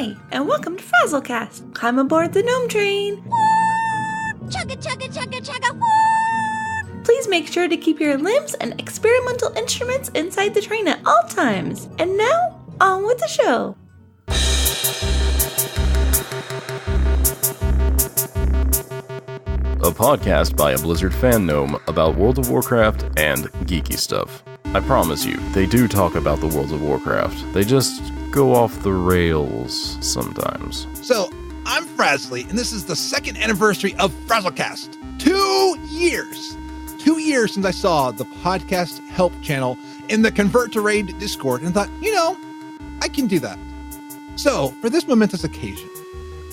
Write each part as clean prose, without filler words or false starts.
Hi, and welcome to FrazlCast. I'm aboard the Gnome Train. Woo! Chugga, chugga, chugga, chugga, woo! Please make sure to keep your limbs and experimental instruments inside the train at all times. And now, on with the show. A podcast by a Blizzard fan gnome about World of Warcraft and geeky stuff. I promise you, they do talk about the World of Warcraft. They just go off the rails sometimes. So, I'm Frazley, and this is the second anniversary of FrazlCast. 2 years! 2 years since I saw the podcast help channel in the Convert to Raid Discord and thought, I can do that. So, for this momentous occasion,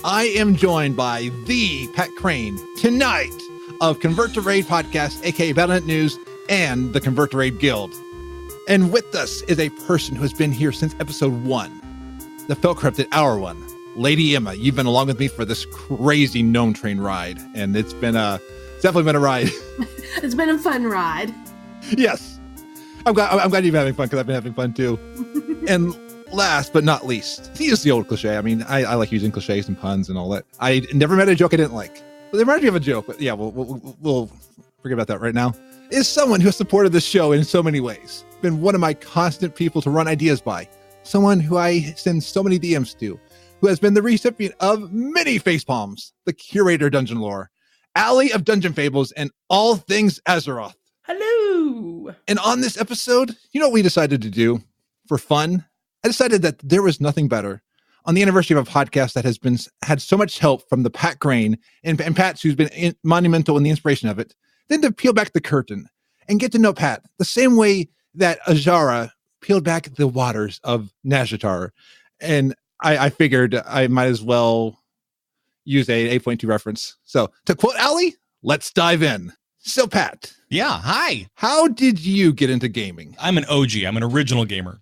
I am joined by the Pat Krane tonight of Convert to Raid Podcast, aka Battle.net News, and the Convert to Raid Guild. And with us is a person who has been here since episode 1, the Felt Corrupted Hour 1. Lady Emma, you've been along with me for this crazy Gnome Train ride, and it's definitely been a ride. It's been a fun ride. Yes. I'm glad you've been having fun, because I've been having fun too. And last but not least, he is the old cliche. I mean, I like using cliches and puns and all that. I never met a joke I didn't like. Well, there reminds me of a joke, but yeah, we'll forget about that right now. Is someone who has supported this show in so many ways. Been one of my constant people to run ideas by. Someone who I send so many DMs to. Who has been the recipient of many facepalms. The curator of Dungeon Lore. Alley of Dungeon Fables and all things Azeroth. Hello! And on this episode, you know what we decided to do for fun? I decided that there was nothing better on the anniversary of a podcast that has had so much help from the Pat Krane and Pat's, who's been monumental in the inspiration of it, than to peel back the curtain and get to know Pat the same way that Azara peeled back the waters of Nazjatar. And I figured I might as well use a 8.2 reference. So to quote Allie, let's dive in. So Pat. Yeah, hi. How did you get into gaming? I'm an OG. I'm an original gamer.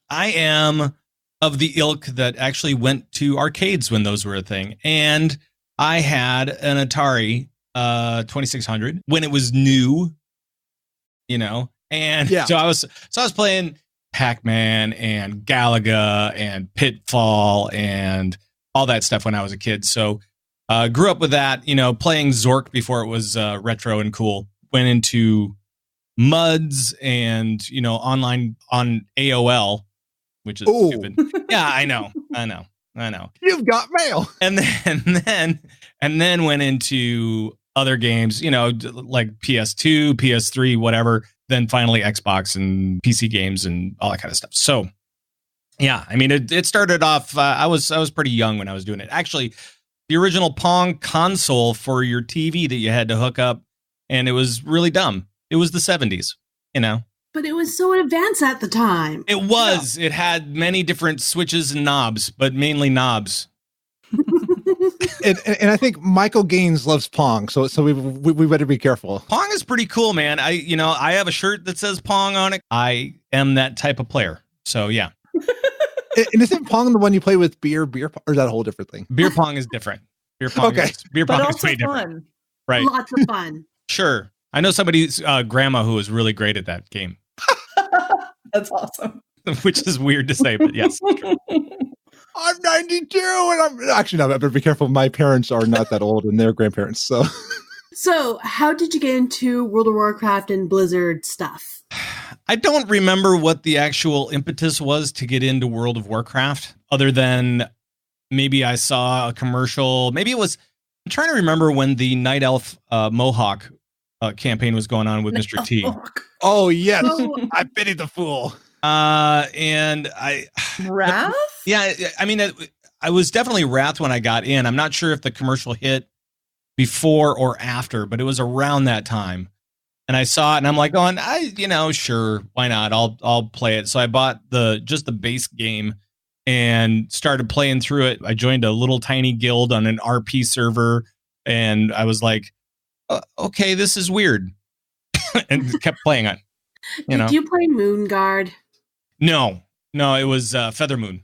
I am of the ilk that actually went to arcades when those were a thing. And I had an Atari 2600 when it was new, and yeah. So I was playing Pac-Man and Galaga and Pitfall and all that stuff when I was a kid. So grew up with that, playing Zork before it was retro and cool. Went into MUDs and, online on AOL, which is stupid. Yeah, I know. You've got mail. And then went into other games, like PS2, PS3, whatever. Then finally Xbox and PC games and all that kind of stuff. So, yeah, I mean, it started off. I was pretty young when I was doing it. Actually, the original Pong console for your TV that you had to hook up, and it was really dumb. It was the 70s, But it was so advanced at the time. It was. Yeah. It had many different switches and knobs, but mainly knobs. and I think Michael Gaines loves Pong, so we better be careful. Pong is pretty cool, man. I have a shirt that says Pong on it. I am that type of player. So yeah. And isn't Pong the one you play with beer, or is that a whole different thing? Beer Pong is different. Beer Pong is way different. Right. Lots of fun. Sure. I know somebody's grandma who was really great at that game. That's awesome. Which is weird to say, but yes. I'm 92 and I'm actually not. I better be careful. My parents are not that old and they're grandparents. So how did you get into World of Warcraft and Blizzard stuff? I don't remember what the actual impetus was to get into World of Warcraft, other than maybe I saw a commercial. Maybe it was, I'm trying to remember when the Night Elf Mohawk campaign was going on with Mr. T. Oh, yes. I pity the fool. And Wrath? Yeah, I mean, I was definitely Wrath when I got in. I'm not sure if the commercial hit before or after, but it was around that time. And I saw it and I'm like going, sure, why not? I'll play it. So I bought just the base game and started playing through it. I joined a little tiny guild on an RP server and I was like, okay, this is weird. And kept playing it. Did you play Moonguard? No, it was Feather Moon.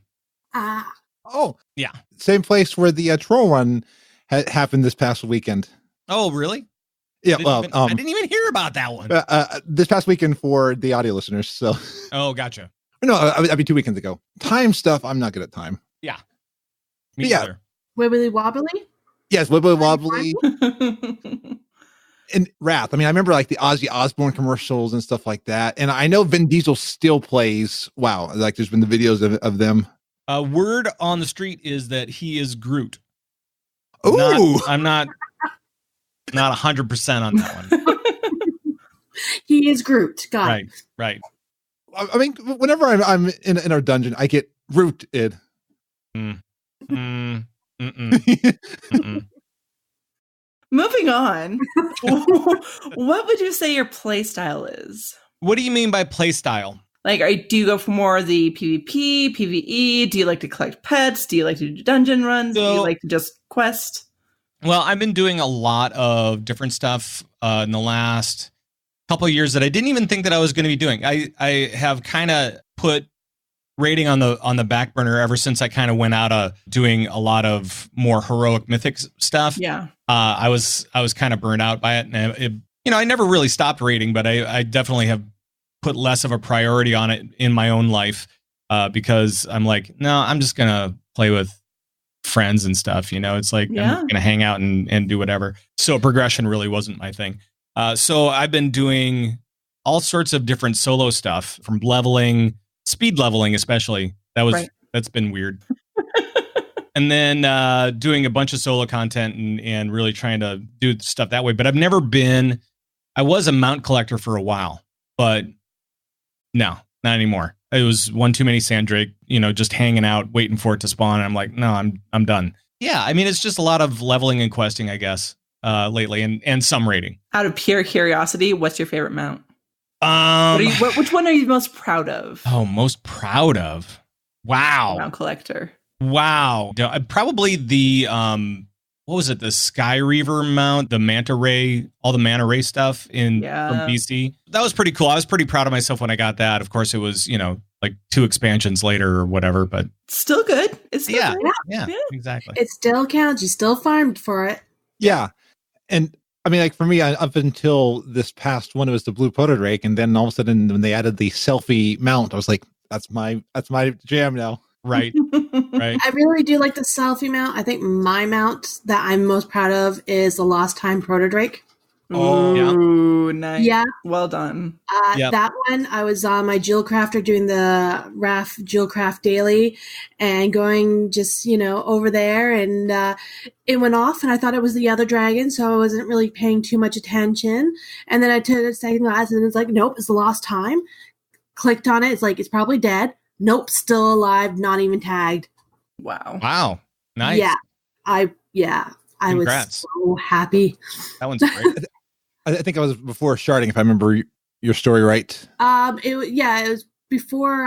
Oh, yeah. Same place where the troll run happened this past weekend. Oh, really? Yeah, I didn't even hear about that one. This past weekend for the audio listeners. So. Oh, gotcha. No, I mean 2 weekends ago. Time stuff, I'm not good at time. Yeah. Me Yeah. either. Wibbly wobbly. Yes, Wibbly Wobbly and Wrath. I mean, I remember like the Ozzy Osbourne commercials and stuff like that. And I know Vin Diesel still plays. Wow. Like there's been the videos of them. Word on the street is that he is Groot. Ooh. I'm not 100% on that one. He is Groot. Got Right, it. right. I mean, whenever I'm in our dungeon, I get rooted. Moving on. What would you say your play style is? What do you mean by play style? Like, do you go for more of the PvP, PvE? Do you like to collect pets? Do you like to do dungeon runs? Do you like to just quest? Well, I've been doing a lot of different stuff in the last couple of years that I didn't even think that I was going to be doing. I have kind of put raiding on the back burner ever since I kind of went out doing a lot of more heroic mythic stuff. Yeah. I was kind of burned out by it, and I never really stopped raiding, but I definitely have put less of a priority on it in my own life because I'm like, no, I'm just gonna play with friends and stuff. It's like I'm just gonna hang out and do whatever. So progression really wasn't my thing. So I've been doing all sorts of different solo stuff, from leveling, speed leveling especially. That's been weird. And then doing a bunch of solo content and really trying to do stuff that way. But I was a mount collector for a while, but no, not anymore. It was one too many Sandrake, just hanging out, waiting for it to spawn. And I'm like, no, I'm done. Yeah, I mean, it's just a lot of leveling and questing, I guess, lately, and some raiding. Out of pure curiosity, what's your favorite mount? Which one are you most proud of? Oh, most proud of? Wow. Mount collector. Wow. Probably the what was it? The Sky Reaver mount, the Manta Ray, all the Manta Ray stuff from BC. That was pretty cool. I was pretty proud of myself when I got that. Of course, it was, like 2 expansions later or whatever, but still good. It's still good. Yeah, exactly. It still counts. You still farmed for it. Yeah. And I mean, like for me, up until this past one, it was the Blue Protodrake. And then all of a sudden when they added the selfie mount, I was like, that's my jam now. Right. Right. I really do like the selfie mount. I think my mount that I'm most proud of is the Lost Time Protodrake. Ooh, nice. Yeah. Well done. That one, I was on my Jewel Crafter doing the RAF Jewel Craft Daily and going just, over there, and it went off and I thought it was the other dragon, so I wasn't really paying too much attention. And then I took a second glance and it's like, nope, it's the Lost Time. Clicked on it. It's like, it's probably dead. Nope, still alive, not even tagged. Wow. Nice. Yeah. I Congrats. was so happy. That one's great. I think I was before sharding, if I remember your story right. It was before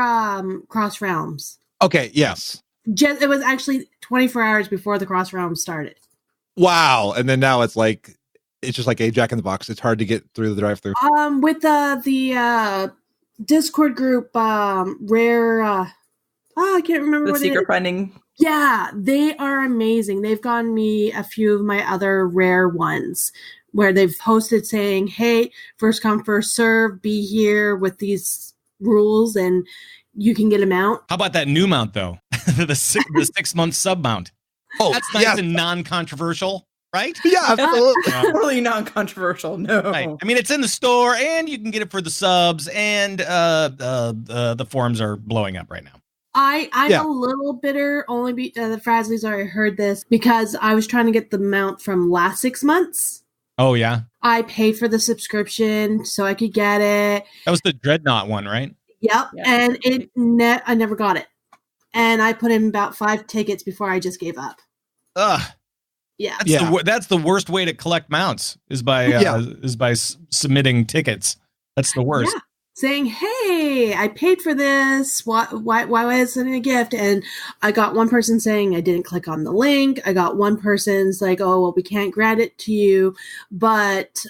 Cross Realms. Okay, yes. It was actually 24 hours before the Cross Realms started. Wow. And then now it's just like a Jack in the Box. It's hard to get through the drive-thru. With the Discord group, Rare, I can't remember The secret finding. Yeah, they are amazing. They've gotten me a few of my other rare ones where they've posted saying, hey, first come, first serve, be here with these rules and you can get them out. How about that new mount, though? the 6-month sub mount. Oh, that's nice and non-controversial, right? Yeah, absolutely. Totally non-controversial. No. Right. I mean, it's in the store and you can get it for the subs, and the forums are blowing up right now. I'm a little bitter, only the Frazley's already heard this, because I was trying to get the mount from last 6 months. Oh, yeah? I paid for the subscription so I could get it. That was the Dreadnought one, right? Yep, yeah. And I never got it. And I put in about 5 tickets before I just gave up. Ugh. Yeah. That's the worst way to collect mounts is by submitting tickets. That's the worst. Yeah. Saying, hey, I paid for this. Why wasn't it a gift? And I got one person saying I didn't click on the link. I got one person's like, oh, well, we can't grant it to you. But,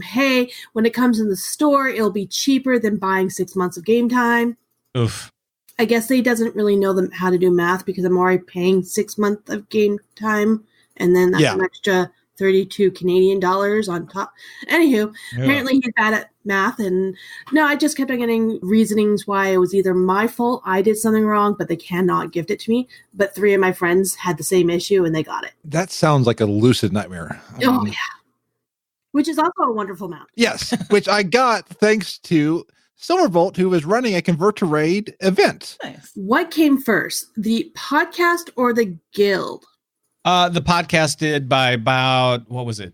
hey, when it comes in the store, it'll be cheaper than buying 6 months of game time. Oof. I guess they doesn't really know how to do math because I'm already paying 6 months of game time. And then that's an extra 32 Canadian dollars on top. Anywho, apparently he's bad at math. And no, I just kept on getting reasonings why it was either my fault, I did something wrong, but they cannot gift it to me. But 3 of my friends had the same issue and they got it. That sounds like a lucid nightmare. Oh, yeah. Which is also a wonderful mount. Yes, which I got thanks to Silverbolt, who was running a Convert to Raid event. Nice. What came first, the podcast or the guild? The podcast did by about, what was it?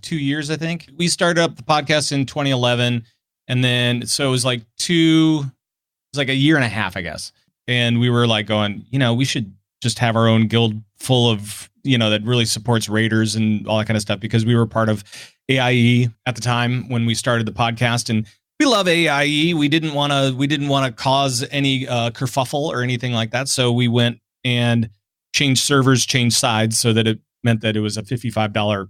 2 years, I think. We started up the podcast in 2011. And then, so it was like a year and a half, I guess. And we were like going, we should just have our own guild full of, that really supports raiders and all that kind of stuff, because we were part of AIE at the time when we started the podcast. And we love AIE. We didn't want to cause any kerfuffle or anything like that. So we went and changed servers, changed sides, so that it meant that it was a $55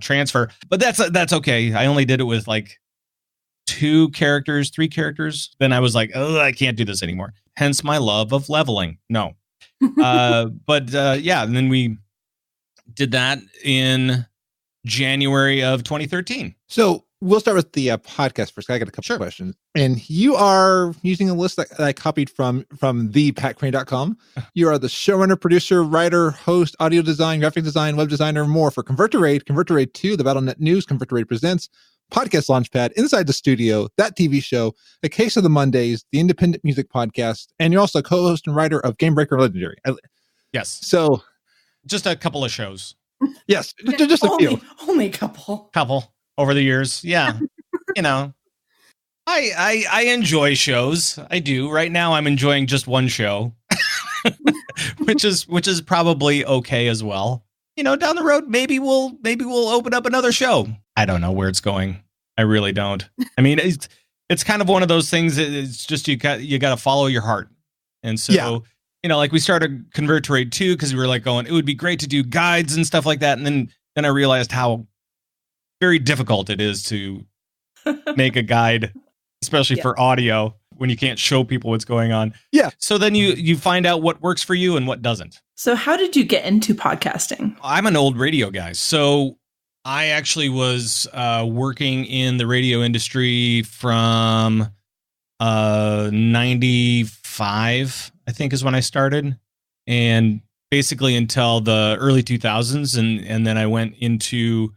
transfer. But that's okay. I only did it with like 3 characters. Then I was like, oh, I can't do this anymore. Hence my love of leveling. No. But and then we did that in January of 2013. So we'll start with the podcast first. I got a couple of questions. And you are using a list that I copied from thepatkrane.com. You are the showrunner, producer, writer, host, audio design, graphic design, web designer, and more for Convert to Raid 2, The Battle.net News, Convert to Raid Presents, Podcast Launchpad, Inside the Studio, That TV Show, A Case of the Mondays, the Independent Music Podcast, and you're also a co-host and writer of Game Breaker Legendary. Yes. So just a couple of shows. Yes, just a few. Only a couple over the years. Yeah. I enjoy shows. I do. Right now I'm enjoying just one show, which is probably okay as well. Down the road, maybe we'll open up another show. I don't know where it's going. I really don't. I mean, it's kind of one of those things. It's just, you got to follow your heart. And so, like we started Convert to Raid 2 because we were like going, it would be great to do guides and stuff like that. And then I realized how very difficult it is to make a guide, especially for audio, when you can't show people what's going on. Yeah. So then you find out what works for you and what doesn't. So how did you get into podcasting? I'm an old radio guy. So I actually was working in the radio industry from 95, I think is when I started. And basically until the early 2000s. And then I went into,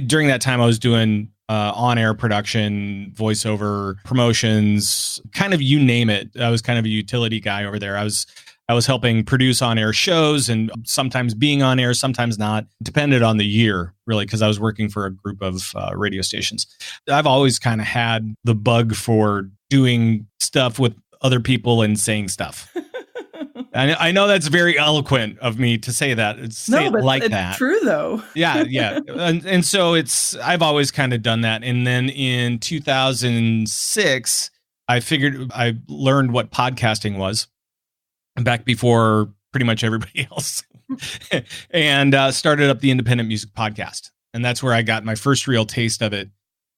during that time I was doing on-air production, voiceover, promotions, kind of you name it. I was kind of a utility guy over there. I was helping produce on-air shows and sometimes being on air, sometimes not. Depended on the year, really, because I was working for a group of radio stations. I've always kind of had the bug for doing stuff with other people and saying stuff. I know that's very eloquent of me to say that. It's true though. Yeah. And so I've always kind of done that. And then in 2006, I learned what podcasting was back before pretty much everybody else and started up the Independent Music Podcast. And that's where I got my first real taste of it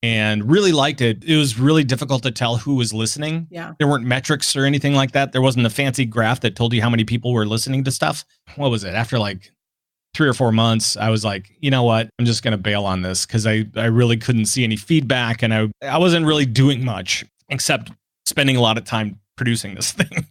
and really liked it. It was really difficult to tell who was listening. Yeah. There weren't metrics or anything like that. There wasn't a fancy graph that told you how many people were listening to stuff. What was it? After like 3 or 4 months, I was like, you know what? I'm just going to bail on this because I really couldn't see any feedback and I wasn't really doing much except spending a lot of time producing this thing.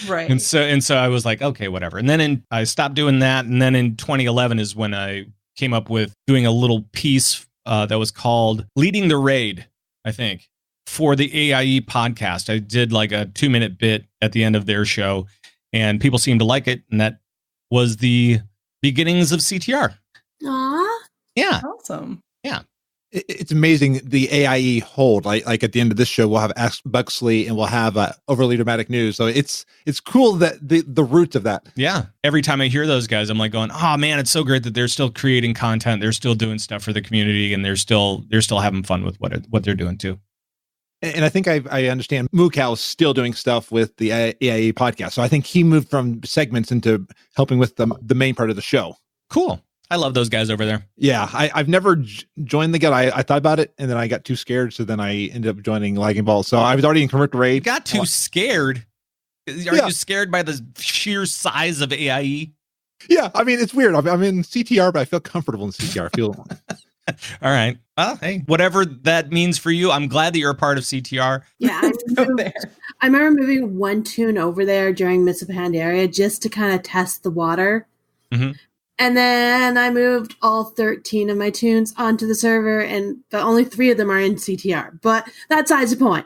Right. And so I was like, okay, whatever. And then I stopped doing that. And then in 2011 is when I came up with doing a little piece that was called Leading the Raid, I think, for the AIE podcast. I did like a 2-minute bit at the end of their show and people seemed to like it. And that was the beginnings of CTR. Aww. Yeah. Awesome. Yeah. It's amazing the AIE hold. Like at the end of this show, we'll have Ask Buxley and we'll have Overly Dramatic News. So it's cool that the roots of that. Yeah. Every time I hear those guys, I'm like going, oh man, it's so great that they're still creating content. They're still doing stuff for the community and they're still having fun with what they're doing too. And I think I understand Mookow's still doing stuff with the AIE podcast. So I think he moved from segments into helping with the main part of the show. Cool. I love those guys over there. Yeah, I've never joined the guild. I thought about it, and then I got too scared, so then I ended up joining Lagging Balls. So I was already in Convert to Raid. You got too scared? Are you scared by the sheer size of AIE? Yeah, I mean, it's weird. I'm in CTR, but I feel comfortable in CTR. I feel All right. Well, hey, whatever that means for you. I'm glad that you're a part of CTR. Yeah, I remember moving one tune over there during Mists of Pandaria just to kind of test the water. Mm-hmm. And then I moved all 13 of my tunes onto the server, but only 3 of them are in CTR. But that's besides the point.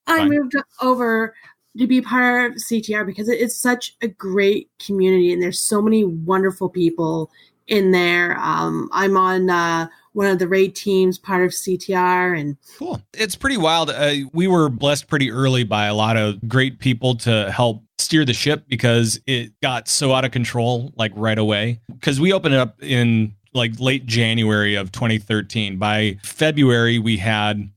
I moved over to be part of CTR because it's such a great community, and there's so many wonderful people in there. I'm on one of the raid teams, part of CTR, and cool. It's pretty wild. We were blessed pretty early by a lot of great people to help steer the ship because it got so out of control like right away. Because we opened it up in like late January of 2013. By February, we had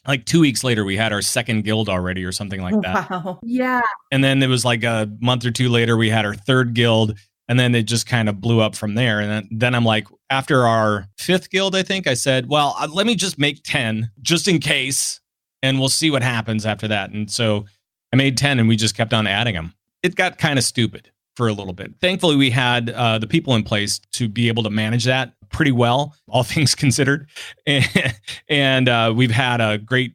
like 2 weeks later, we had our second guild already or something like that. Wow. yeah. And then it was like a month or two later, we had our third guild. And then it just kind of blew up from there. And then I'm like, after our 5th guild, I think I said, well, let me just make 10 just in case. And we'll see what happens after that. And so I made 10 and we just kept on adding them. It got kind of stupid for a little bit. Thankfully, we had the people in place to be able to manage that pretty well, all things considered. And we've had a great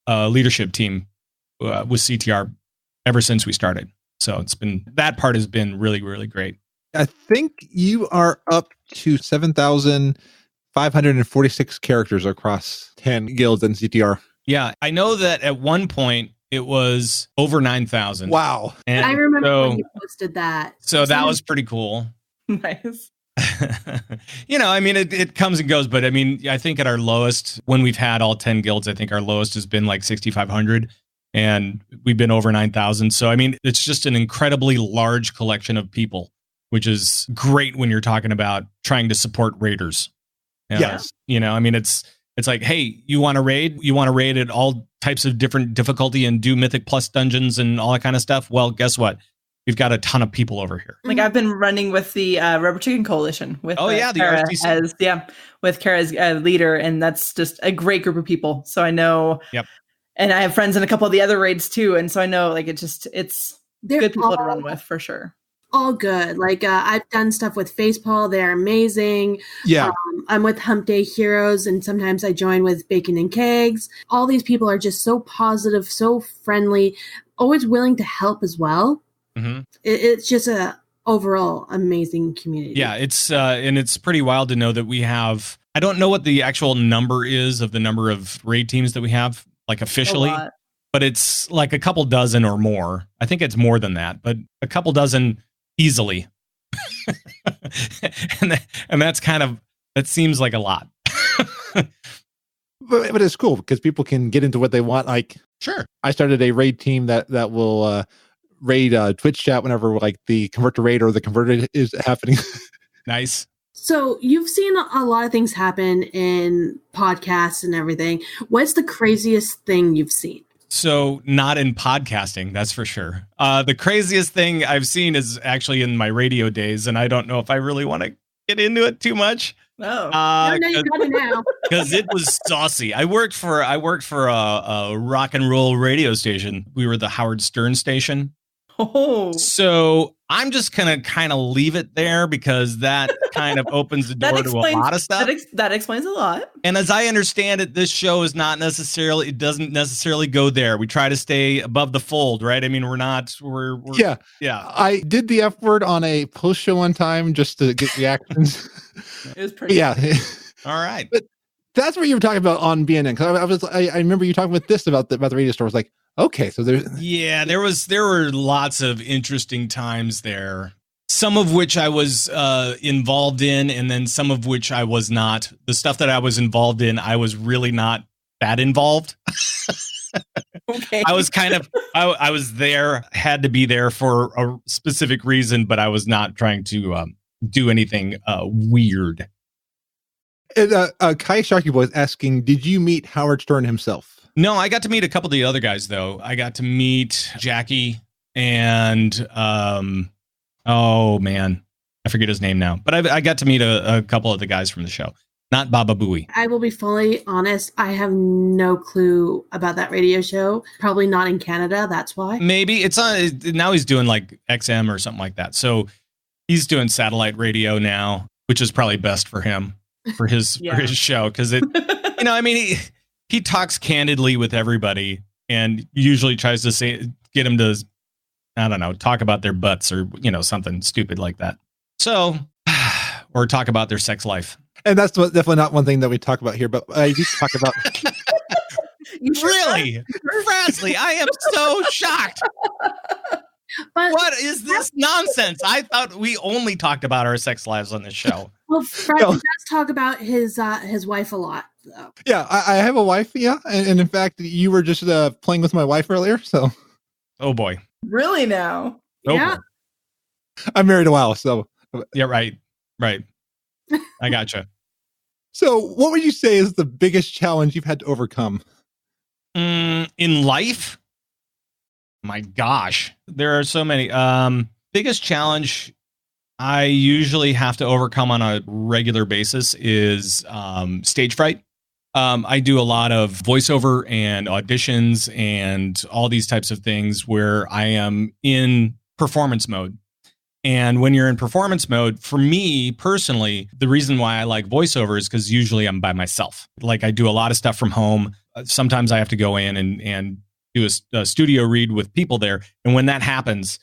leadership team with CTR ever since we started. So that part has been really, really great. I think you are up to 7,546 characters across 10 guilds in CTR. Yeah, I know that at one point it was over 9,000. Wow. And I remember when you posted that. So that was pretty cool. Nice. I mean, it comes and goes, but I mean, I think at our lowest, when we've had all 10 guilds, I think our lowest has been like 6,500. And we've been over 9,000. So, I mean, it's just an incredibly large collection of people, which is great when you're talking about trying to support raiders. Yes. I mean, it's like, hey, you want to raid? You want to raid at all types of different difficulty and do Mythic Plus dungeons and all that kind of stuff? Well, guess what? We've got a ton of people over here. Like I've been running with the Rubber Chicken Coalition with the Kara RTC. with Kara as leader, and that's just a great group of people. So I know. Yep. And I have friends in a couple of the other raids too, and so I know like it's They're good people to run with for sure. All good. Like I've done stuff with Facepal. They're amazing. Yeah. I'm with Hump Day Heroes, and sometimes I join with Bacon and Kegs. All these people are just so positive, so friendly, always willing to help as well. Mm-hmm. It's just a overall amazing community. Yeah, it's and it's pretty wild to know that we have. I don't know what the actual number is of the number of raid teams that we have, like officially, but it's like a couple dozen or more. I think it's more than that, but a couple dozen easily. and that's that seems like a lot. But it's cool because people can get into what they want. Like, sure, I started a raid team that will raid Twitch chat whenever like the convert to raid or the converted is happening. Nice. So you've seen a lot of things happen in podcasts and everything. What's the craziest thing you've seen? So not in podcasting, that's for sure. The craziest thing I've seen is actually in my radio days, and I don't know if I really want to get into it too much. Oh, no, you got it now. Because it was saucy. I worked for a rock and roll radio station. We were the Howard Stern station. Oh. So I'm just gonna kind of leave it there because that kind of opens the door to a lot of stuff. That explains a lot. And as I understand it, this show is not necessarily, it doesn't necessarily go there. We try to stay above the fold, right? I mean, we're yeah. I did the F word on a post show one time just to get reactions. It was pretty. Yeah. All right. But that's what you were talking about on BNN. Because I remember you talking with this about the radio store. I was like, okay, so there were lots of interesting times there. Some of which I was involved in, and then some of which I was not. The stuff that I was involved in, I was really not that involved. Okay. I was I was there, had to be there for a specific reason, but I was not trying to do anything weird. And, Kai Sharky was asking, did you meet Howard Stern himself? No, I got to meet a couple of the other guys, though. I got to meet Jackie and, oh, man, I forget his name now. But I got to meet a couple of the guys from the show. Not Baba Booey. I will be fully honest. I have no clue about that radio show. Probably not in Canada. That's why. Maybe. It's on. Now he's doing like XM or something like that. So He's doing satellite radio now, which is probably best for him, for his show. Because he talks candidly with everybody and usually tries to get him to, I don't know, talk about their butts or, something stupid like that. So, or talk about their sex life. And that's definitely not one thing that we talk about here, but I do talk about. Really? Frazley, I am so shocked. But what is this nonsense? I thought we only talked about our sex lives on this show. Well, Fred does talk about his wife a lot, though. Yeah, I have a wife, and in fact, you were just playing with my wife earlier, so. Oh, boy. Really now? Oh, yeah. boy. I'm married a while, so. Yeah, right. I gotcha. So what would you say is the biggest challenge you've had to overcome? In life? My gosh, there are so many. Biggest challenge I usually have to overcome on a regular basis is stage fright. I do a lot of voiceover and auditions and all these types of things where I am in performance mode. And when you're in performance mode, for me personally, the reason why I like voiceover is because usually I'm by myself. Like I do a lot of stuff from home. Sometimes I have to go in and do a studio read with people there. And when that happens,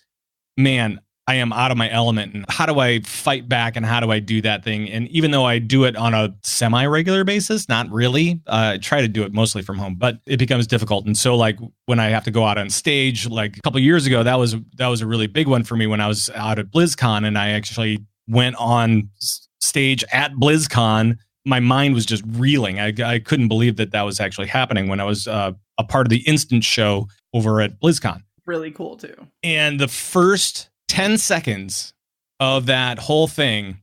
man, I am out of my element. And how do I fight back and how do I do that thing? And even though I do it on a semi-regular basis, not really, I try to do it mostly from home, but it becomes difficult. And so like when I have to go out on stage, like a couple of years ago, that was a really big one for me when I was out at BlizzCon and I actually went on stage at BlizzCon. My mind was just reeling. I couldn't believe that was actually happening when I was a part of the instant show over at BlizzCon. Really cool too. And the first 10 seconds of that whole thing,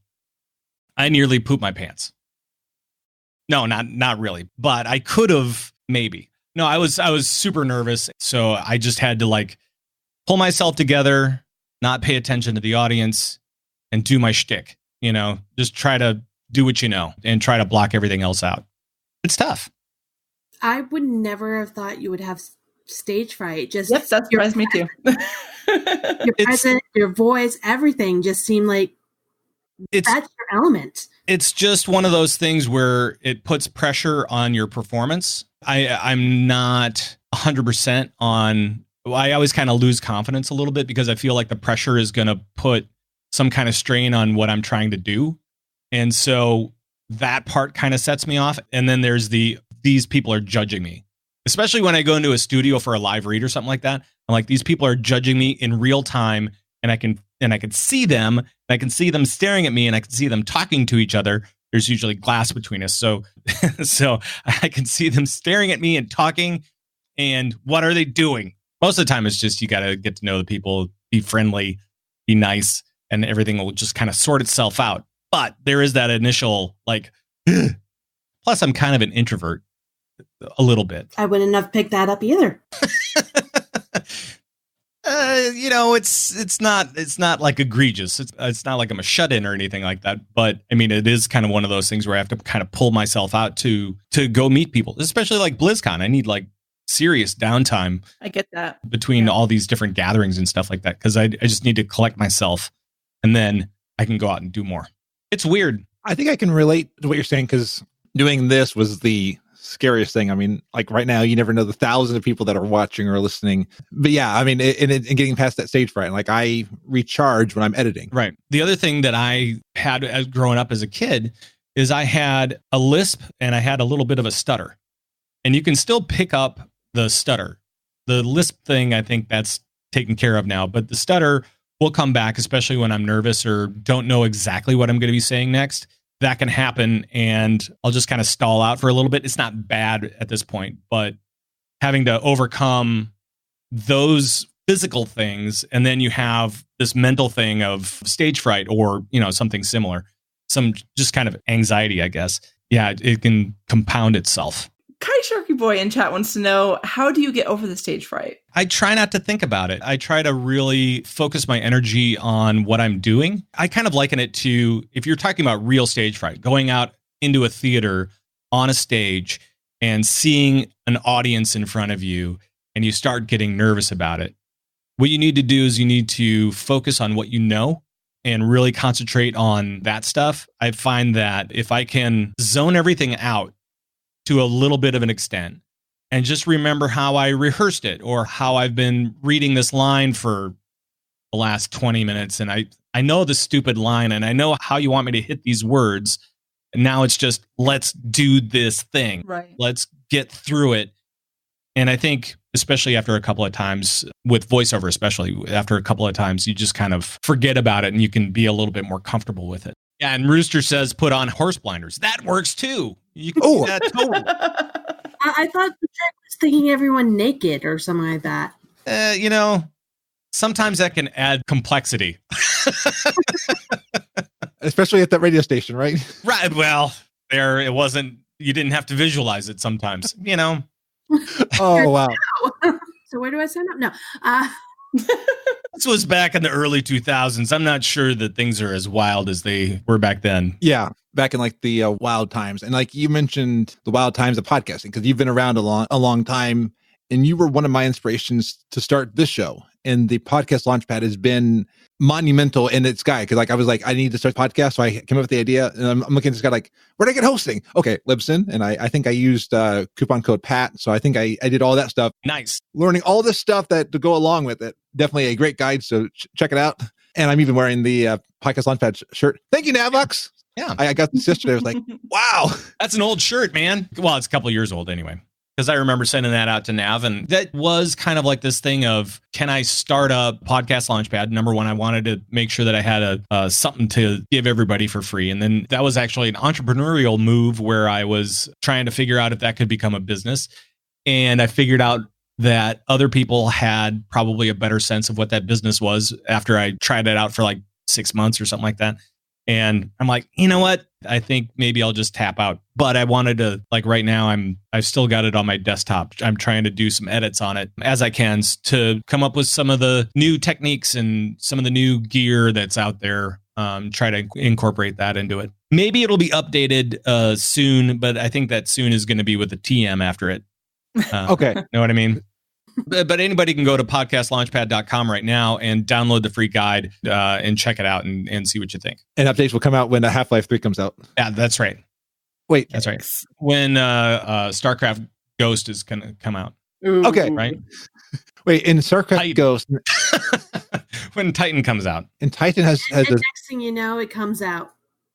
I nearly pooped my pants. No, not really, but I could have maybe. No, I was super nervous, so I just had to like pull myself together, not pay attention to the audience, and do my shtick. Just try to do what you know and try to block everything else out. It's tough. I would never have thought you would have stage fright. Just yep, that surprised me too. Your presence, your voice, everything just seemed like that's your element. It's just one of those things where it puts pressure on your performance. I'm not 100% on. I always kind of lose confidence a little bit because I feel like the pressure is going to put some kind of strain on what I'm trying to do. And so that part kind of sets me off. And then there's these people are judging me. Especially when I go into a studio for a live read or something like that. I'm like, these people are judging me in real time and I can see them and I can see them staring at me and I can see them talking to each other. There's usually glass between us. So I can see them staring at me and talking. And what are they doing? Most of the time it's just, you got to get to know the people, be friendly, be nice, and everything will just kind of sort itself out. But there is that initial like, ugh. Plus I'm kind of an introvert. A little bit. I wouldn't have picked that up either. It's not like egregious. It's not like I'm a shut-in or anything like that. But I mean, it is kind of one of those things where I have to kind of pull myself out to go meet people, especially like BlizzCon. I need like serious downtime. I get that between all these different gatherings and stuff like that because I just need to collect myself and then I can go out and do more. It's weird. I think I can relate to what you're saying because doing this was the scariest thing. I mean, like right now, you never know the thousands of people that are watching or listening. But yeah, I mean, and getting past that stage fright, like I recharge when I'm editing. Right. The other thing that I had as growing up as a kid is I had a lisp and I had a little bit of a stutter. And you can still pick up the stutter. The lisp thing, I think that's taken care of now. But the stutter will come back, especially when I'm nervous or don't know exactly what I'm going to be saying next. That can happen and I'll just kind of stall out for a little bit. It's not bad at this point, but having to overcome those physical things and then you have this mental thing of stage fright or, something similar, some just kind of anxiety, I guess. Yeah, it can compound itself. Kai Sharky Boy in chat wants to know, how do you get over the stage fright? I try not to think about it. I try to really focus my energy on what I'm doing. I kind of liken it to, if you're talking about real stage fright, going out into a theater on a stage and seeing an audience in front of you and you start getting nervous about it. What you need to do is you need to focus on what you know and really concentrate on that stuff, I find that if I can zone everything out to a little bit of an extent and just remember how I rehearsed it or how I've been reading this line for the last 20 minutes and I know the stupid line and I know how you want me to hit these words. And now it's just, let's do this thing. Right. Let's get through it. And I think, especially after a couple of times with voiceover, especially after a couple of times, you just kind of forget about it and you can be a little bit more comfortable with it. Yeah. And Rooster says, put on horse blinders. That works too. You can do that totally. I thought the trick was thinking everyone naked or something like that. Sometimes that can add complexity. Especially at that radio station, right? Right. Well, it wasn't, you didn't have to visualize it sometimes, Oh, wow. So where do I sign up? No. This was back in the early 2000s. I'm not sure that things are as wild as they were back then. Yeah. Back in like the wild times. And like you mentioned the wild times of podcasting, because you've been around a long time and you were one of my inspirations to start this show. And the podcast Launchpad has been monumental in its guy. Cause like, I was like, I need to start a podcast. So I came up with the idea and I'm looking at this guy like, where'd I get hosting? Okay. Libsyn. And I think I used coupon code Pat. So I think I did all that stuff. Nice. Learning all this stuff that to go along with it. Definitely a great guide. So check it out. And I'm even wearing the podcast Launchpad shirt. Thank you, Navlux. Yeah. I got this yesterday. I was like, wow. That's an old shirt, man. Well, it's a couple of years old anyway. Because I remember sending that out to Nav, and that was kind of like this thing of, can I start a podcast Launchpad? Number one, I wanted to make sure that I had a something to give everybody for free. And then that was actually an entrepreneurial move where I was trying to figure out if that could become a business. And I figured out that other people had probably a better sense of what that business was after I tried it out for like 6 months or something like that. And I'm like, you know what? I think maybe I'll just tap out. But I wanted to, like right now, I've still got it on my desktop. I'm trying to do some edits on it as I can to come up with some of the new techniques and some of the new gear that's out there. Try to incorporate that into it. Maybe it'll be updated soon, but I think that soon is going to be with the TM after it. Okay. Know what I mean? But anybody can go to podcastlaunchpad.com right now and download the free guide and check it out and see what you think. And updates will come out when Half-Life 3 comes out. Yeah, that's right. Wait. That's right. When StarCraft Ghost is going to come out. Ooh. Okay. Right? Wait, in StarCraft Titan. Ghost. When Titan comes out. And Titan has And a, next thing you know, it comes out.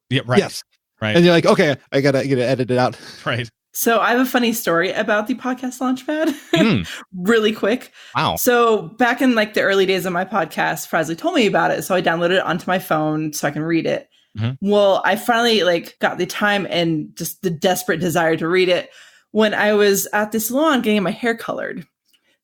Yeah, right. Yes. Right. And you're like, okay, I gotta edit it out. Right. So I have a funny story about the podcast Launchpad. Really quick. Wow. So back in like the early days of my podcast, Frazley told me about it. So I downloaded it onto my phone so I can read it. Mm-hmm. Well, I finally like got the time and just the desperate desire to read it when I was at the salon getting my hair colored.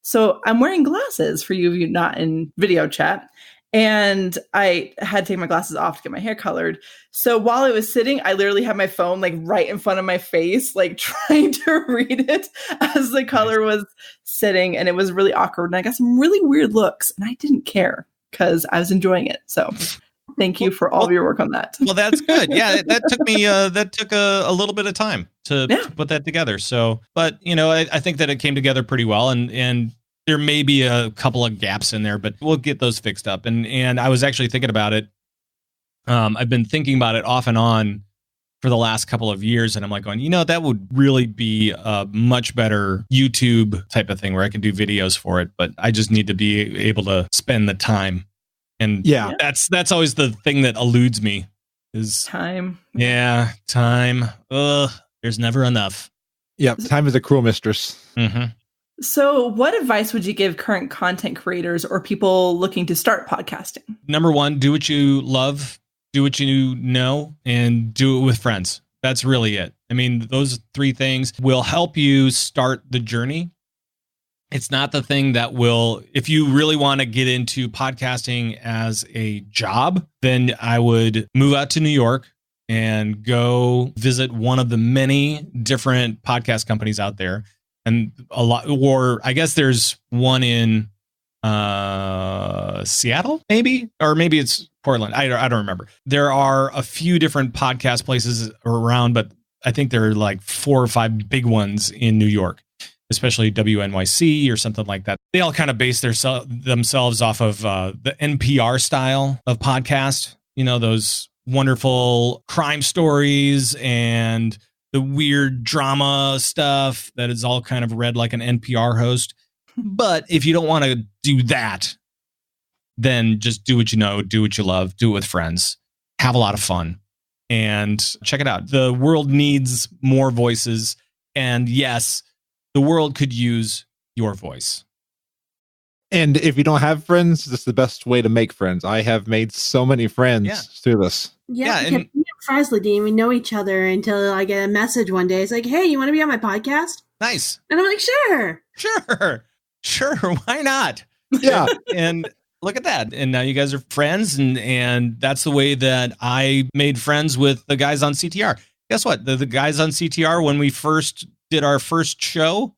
So I'm wearing glasses for you not in video chat. And I had to take my glasses off to get my hair colored. So while I was sitting, I literally had my phone like right in front of my face, like trying to read it as the color was sitting. And it was really awkward. And I got some really weird looks and I didn't care because I was enjoying it. So thank you for all of your work on that. Well, that's good. Yeah, that took me, that took a little bit of time to put that together. So, but I think that it came together pretty well and there may be a couple of gaps in there, but we'll get those fixed up. And I was actually thinking about it. I've been thinking about it off and on for the last couple of years. And I'm like going, that would really be a much better YouTube type of thing where I can do videos for it. But I just need to be able to spend the time. And that's always the thing that eludes me is time. Yeah, time. There's never enough. Yeah, time is a cruel mistress. Mm-hmm. So what advice would you give current content creators or people looking to start podcasting? Number one, do what you love, do what you know, and do it with friends. That's really it. I mean, those 3 things will help you start the journey. It's not the thing that will, if you really want to get into podcasting as a job, then I would move out to New York and go visit one of the many different podcast companies out there. And a lot, or I guess there's one in Seattle, maybe, or maybe it's Portland. I don't remember. There are a few different podcast places around, but I think there are like 4 or 5 big ones in New York, especially WNYC or something like that. They all kind of base themselves off of the NPR style of podcast. those wonderful crime stories and the weird drama stuff that is all kind of read like an NPR host. But if you don't want to do that, then just do what you know, do what you love, do it with friends, have a lot of fun, and check it out. The world needs more voices. And yes, the world could use your voice. And if you don't have friends, this is the best way to make friends. I have made so many friends through this. Yeah, and Frazley, Dean, we know each other until I get a message one day. It's like, hey, you want to be on my podcast? Nice. And I'm like, Sure. Why not? Yeah. And look at that. And now you guys are friends. And that's the way that I made friends with the guys on CTR. Guess what? The guys on CTR, when we first did our first show,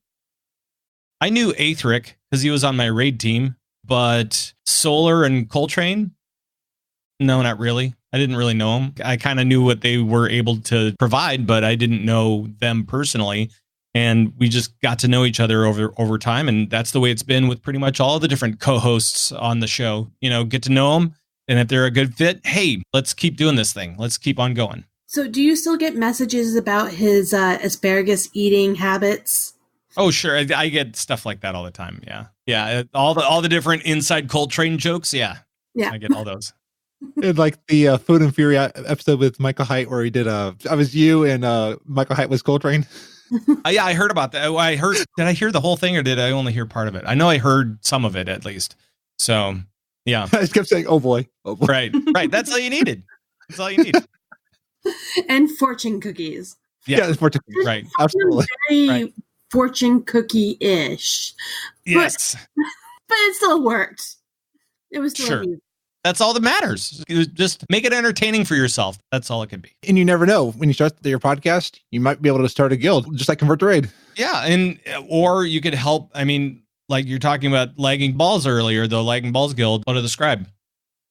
I knew Aethric because he was on my raid team, but Solar and Coltrane, no, not really. I didn't really know them. I kind of knew what they were able to provide, but I didn't know them personally. And we just got to know each other over time. And that's the way it's been with pretty much all the different co-hosts on the show. Get to know them. And if they're a good fit, hey, let's keep doing this thing. Let's keep on going. So do you still get messages about his asparagus eating habits? Oh, sure. I get stuff like that all the time. Yeah. Yeah. All the different inside Coltrane jokes. Yeah. I get all those. And like the Food and Fury episode with Michael Haidt where he did I was you and Michael Haidt was Coltrane. Yeah, I heard about that. Did I hear the whole thing or did I only hear part of it? I know I heard some of it at least. So yeah. I just kept saying, oh boy. Right. That's all you needed. That's all you need. And fortune cookies. Yeah, fortune cookies. Right. Absolutely. Very fortune cookie-ish. Yes. But it still worked. It was still sure. That's all that matters. Just make it entertaining for yourself. That's all it can be. And you never know. When you start your podcast, you might be able to start a guild, just like Convert to Raid. Yeah, or you could help. I mean, like you're talking about Lagging Balls earlier, the Lagging Balls Guild. What to describe?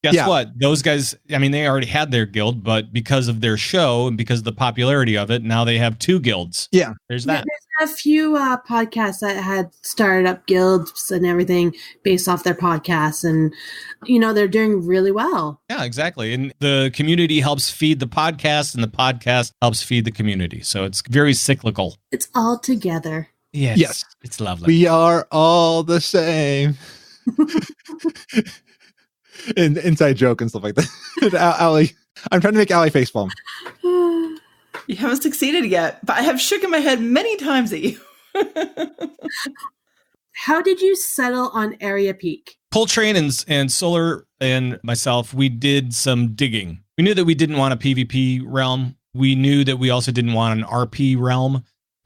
Guess what? Those guys, I mean, they already had their guild, but because of their show and because of the popularity of it, now they have two guilds. Yeah. There's that. There's a few podcasts that had started up guilds and everything based off their podcasts. And, they're doing really well. Yeah, exactly. And the community helps feed the podcast and the podcast helps feed the community. So it's very cyclical. It's all together. Yes. It's lovely. We are all the same. And inside joke and stuff like that. Allie, I'm trying to make Allie facepalm. You haven't succeeded yet, but I have shook my head many times at you. How did you settle on Aeri Peak? Coltrane and Solar and myself, we did some digging. We knew that we didn't want a PvP realm. We knew that we also didn't want an RP realm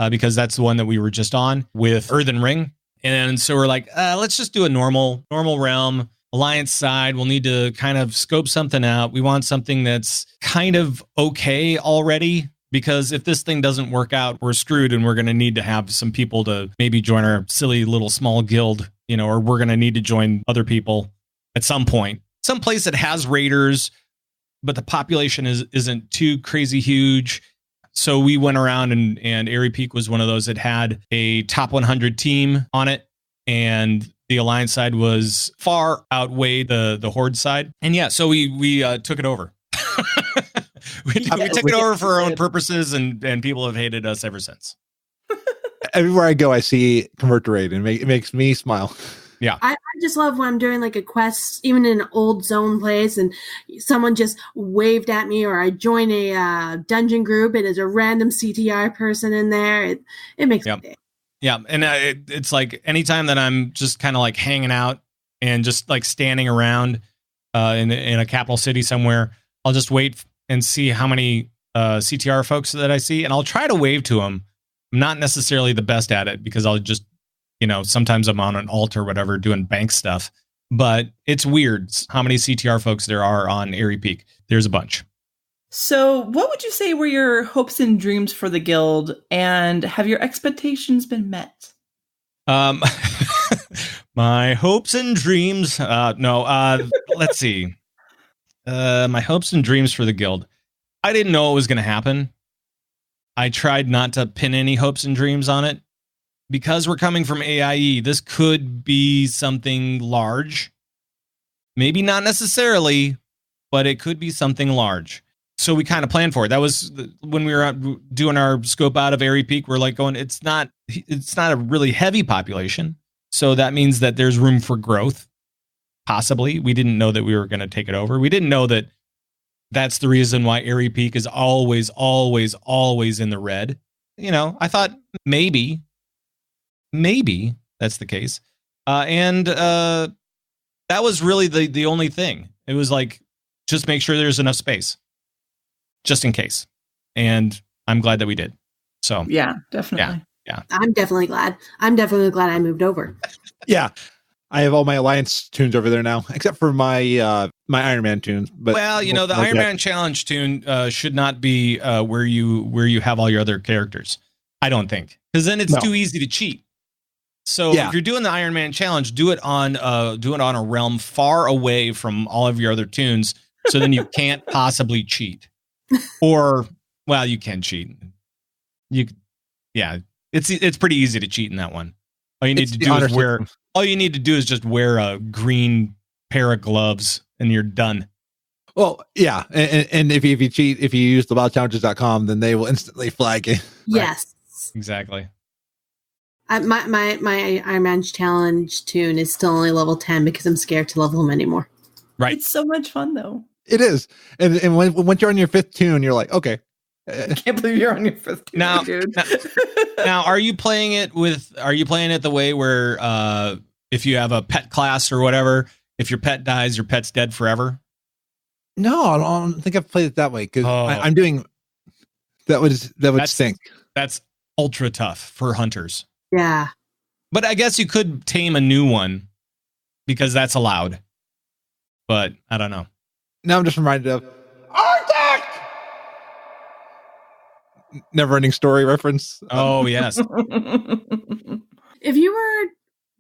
because that's the one that we were just on with Earthen Ring. And so we're like, let's just do a normal realm. Alliance side, we'll need to kind of scope something out. We want something that's kind of okay already, because if this thing doesn't work out, we're screwed and we're going to need to have some people to maybe join our silly little small guild, or we're going to need to join other people at some point. Some place that has raiders, but the population isn't too crazy huge. So we went around and Aeri Peak was one of those that had a top 100 team on it. And the Alliance side was far outweighed the Horde side. And yeah, so we took it over. we took it over for our own purposes, and people have hated us ever since. Everywhere I go, I see Convert to Raid, and it makes me smile. Yeah. I just love when I'm doing like a quest, even in an old zone place, and someone just waved at me, or I join a dungeon group and there's a random CTR person in there. It makes my day. Yeah, and it's like anytime that I'm just kind of like hanging out and just like standing around in a capital city somewhere, I'll just wait and see how many CTR folks that I see, and I'll try to wave to them. I'm not necessarily the best at it because I'll just, sometimes I'm on an alt or whatever doing bank stuff, but it's weird how many CTR folks there are on Aeri Peak. There's a bunch. So what would you say were your hopes and dreams for the guild, and have your expectations been met? My hopes and dreams. Let's see. My hopes and dreams for the guild. I didn't know it was going to happen. I tried not to pin any hopes and dreams on it because we're coming from AIE. This could be something large. Maybe not necessarily, but it could be something large. So we kind of planned for it. That was when we were out doing our scope out of Aeri Peak. We're like going, it's not a really heavy population. So that means that there's room for growth. Possibly. We didn't know that we were going to take it over. We didn't know that that's the reason why Aeri Peak is always, always, always in the red. You know, I thought maybe that's the case. And that was really the only thing. It was like, just make sure there's enough space. Just in case. And I'm glad that we did. So yeah, definitely. Yeah. I'm definitely glad. I'm definitely glad I moved over. Yeah. I have all my Alliance tunes over there now, except for my my Iron Man tunes. But well, you know, the Iron Man Challenge tune should not be where you have all your other characters. I don't think, because then it's too easy to cheat. So if you're doing the Iron Man Challenge, do it on a realm far away from all of your other tunes, so then you can't possibly cheat. Or, well, you can cheat. It's pretty easy to cheat in that one. All you need to do is just wear a green pair of gloves and you're done. Well, yeah. And if you cheat, if you use thewildchallenges.com, then they will instantly flag it. Yes. Right. Exactly. My Iron Man Challenge tune is still only level 10 because I'm scared to level him anymore. Right. It's so much fun, though. It is. And once you're on your 5th tune, you're like, okay. I can't believe you're on your 5th tune, now, dude. Now, are you playing it the way where if you have a pet class or whatever, if your pet dies, your pet's dead forever? No, I don't think I've played it that way, because I'm doing that would stink. That's ultra tough for hunters. Yeah. But I guess you could tame a new one because that's allowed. But I don't know. Now I'm just reminded of Arctic! Never-ending story reference. Oh, yes. If you were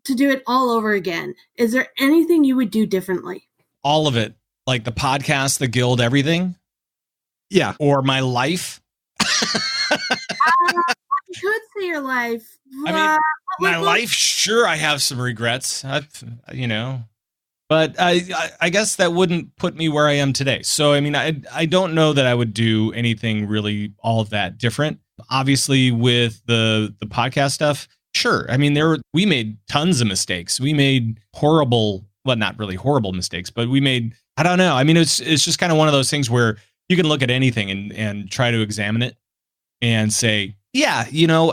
to do it all over again, is there anything you would do differently? All of it. Like the podcast, the guild, everything? Yeah. Or my life? You could say your life. I mean, my life, sure, I have some regrets. But I guess that wouldn't put me where I am today. So, I mean, I don't know that I would do anything really all that different. Obviously, with the podcast stuff, sure. I mean, we made tons of mistakes. We made not really horrible mistakes, but we made, I don't know. I mean, it's just kind of one of those things where you can look at anything and try to examine it and say, yeah,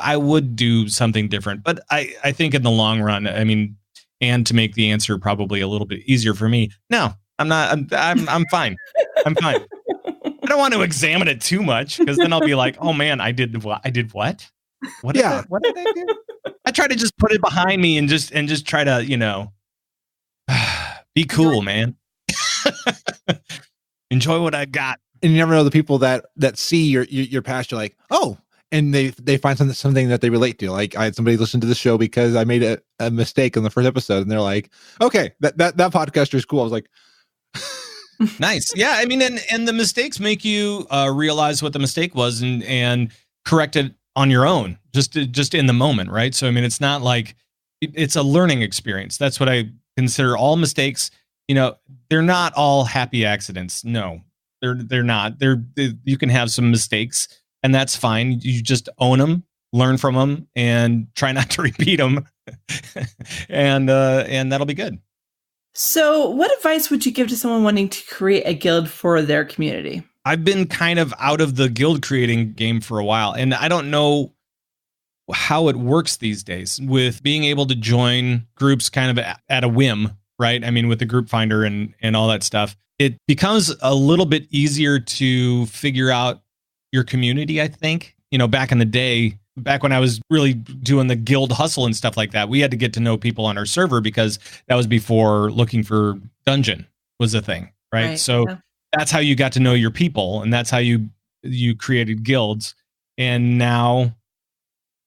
I would do something different. But I think in the long run, I mean, and to make the answer probably a little bit easier for me, no, I'm not. I'm fine. I'm fine. I don't want to examine it too much, because then I'll be like, oh man, I did what? What did I do? I try to just put it behind me and just try to, be cool, man. Enjoy what I got. And you never know the people that see your past. You're like, oh, and they find something that they relate to. Like, I had somebody listen to the show because I made a mistake on the first episode, and they're like, okay, that podcaster is cool. I was like, nice. Yeah. I mean, and the mistakes make you realize what the mistake was and correct it on your own, just in the moment. Right. So, I mean, it's not like it's a learning experience. That's what I consider all mistakes. They're not all happy accidents. No, they're not. You can have some mistakes, and that's fine. You just own them, learn from them, and try not to repeat them. and that'll be good. So what advice would you give to someone wanting to create a guild for their community? I've been kind of out of the guild creating game for a while, and I don't know how it works these days with being able to join groups kind of at a whim, right? I mean, with the group finder and all that stuff, it becomes a little bit easier to figure out your community, I think. Back in the day, back when I was really doing the guild hustle and stuff like that, we had to get to know people on our server, because that was before looking for dungeon was a thing, right? So that's how you got to know your people, and that's how you created guilds. And now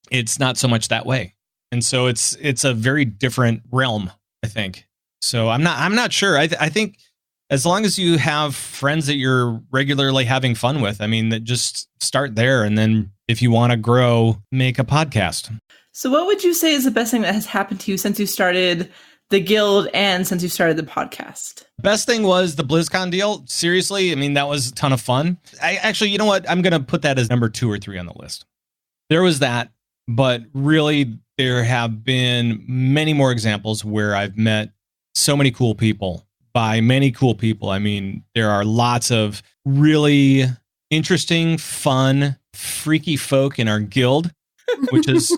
it's not so much that way. And so it's a very different realm, I think. So I'm not sure. I think as long as you have friends that you're regularly having fun with, I mean, that just start there. And then if you want to grow, make a podcast. So what would you say is the best thing that has happened to you since you started the guild and since you started the podcast? Best thing was the BlizzCon deal. Seriously, I mean, that was a ton of fun. I actually, you know what? I'm going to put that as number 2 or 3 on the list. There was that, but really there have been many more examples where I've met so many cool people. By many cool people, I mean, there are lots of really interesting, fun, freaky folk in our guild, which is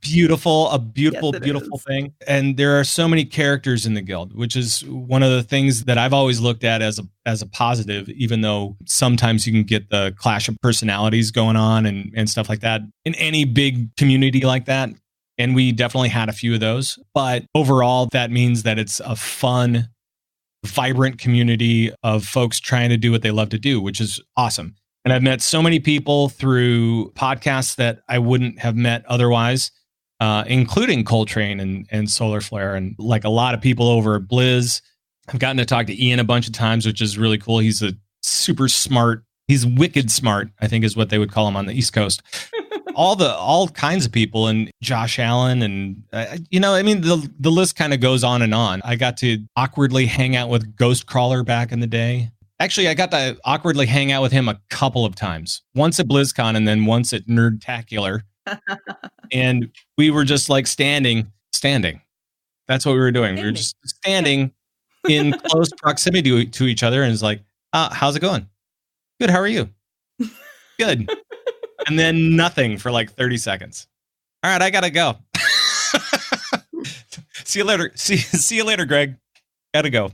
beautiful, a beautiful, Yes, beautiful is. thing. And there are so many characters in the guild, which is one of the things that I've always looked at as a positive, even though sometimes you can get the clash of personalities going on and stuff like that in any big community like that. And we definitely had a few of those. But overall, that means that it's a fun, vibrant community of folks trying to do what they love to do, which is awesome. And I've met so many people through podcasts that I wouldn't have met otherwise, including Coltrane and Solar Flare, and like a lot of people over at Blizz. I've gotten to talk to Ian a bunch of times, which is really cool. He's a super smart. He's wicked smart, I think is what they would call him on the East Coast. all kinds of people, and Josh Allen, and I mean the list kind of goes on and on. I got to awkwardly hang out with Ghostcrawler back in the day. Actually, I got to awkwardly hang out with him a couple of times. Once at BlizzCon and then once at Nerdtacular. And we were just like standing. That's what we were doing. We were just standing in close proximity to each other, and it's like, how's it going? Good. How are you? Good. And then nothing for like 30 seconds. All right, I gotta go. See you later. See you later, Greg. Gotta go.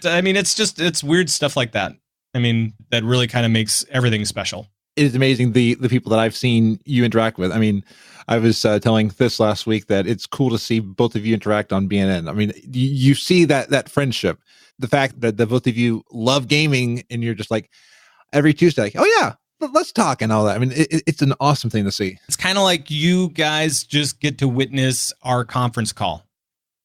I mean, it's weird stuff like that. I mean, that really kind of makes everything special. It is amazing the people that I've seen you interact with. I mean, I was telling this last week that it's cool to see both of you interact on BNN. I mean, you see that friendship, the fact that the both of you love gaming, and you're just like every Tuesday, like, oh yeah, let's talk and all that. I mean, it's an awesome thing to see. It's kind of like you guys just get to witness our conference call.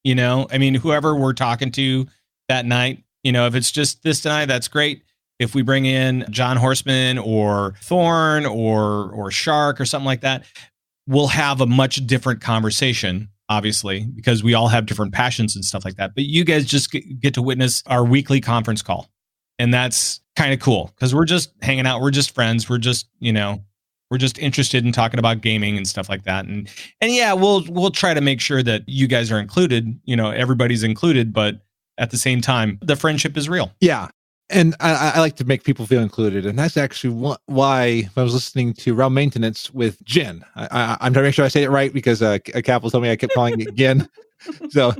You know, I mean, whoever we're talking to that night, you know, if it's just this tonight, that's great. If we bring in John Horseman or Thorn or Shark or something like that, we'll have a much different conversation, obviously, because we all have different passions and stuff like that. But you guys just get to witness our weekly conference call. And that's kind of cool because we're just hanging out. We're just friends. We're just, we're just interested in talking about gaming and stuff like that. And yeah, we'll try to make sure that you guys are included, everybody's included, but at the same time, the friendship is real. Yeah. And I like to make people feel included. And that's actually why I was listening to Realm Maintenance with Jen. I'm trying to make sure I say it right because Capel told me I kept calling it Gin. So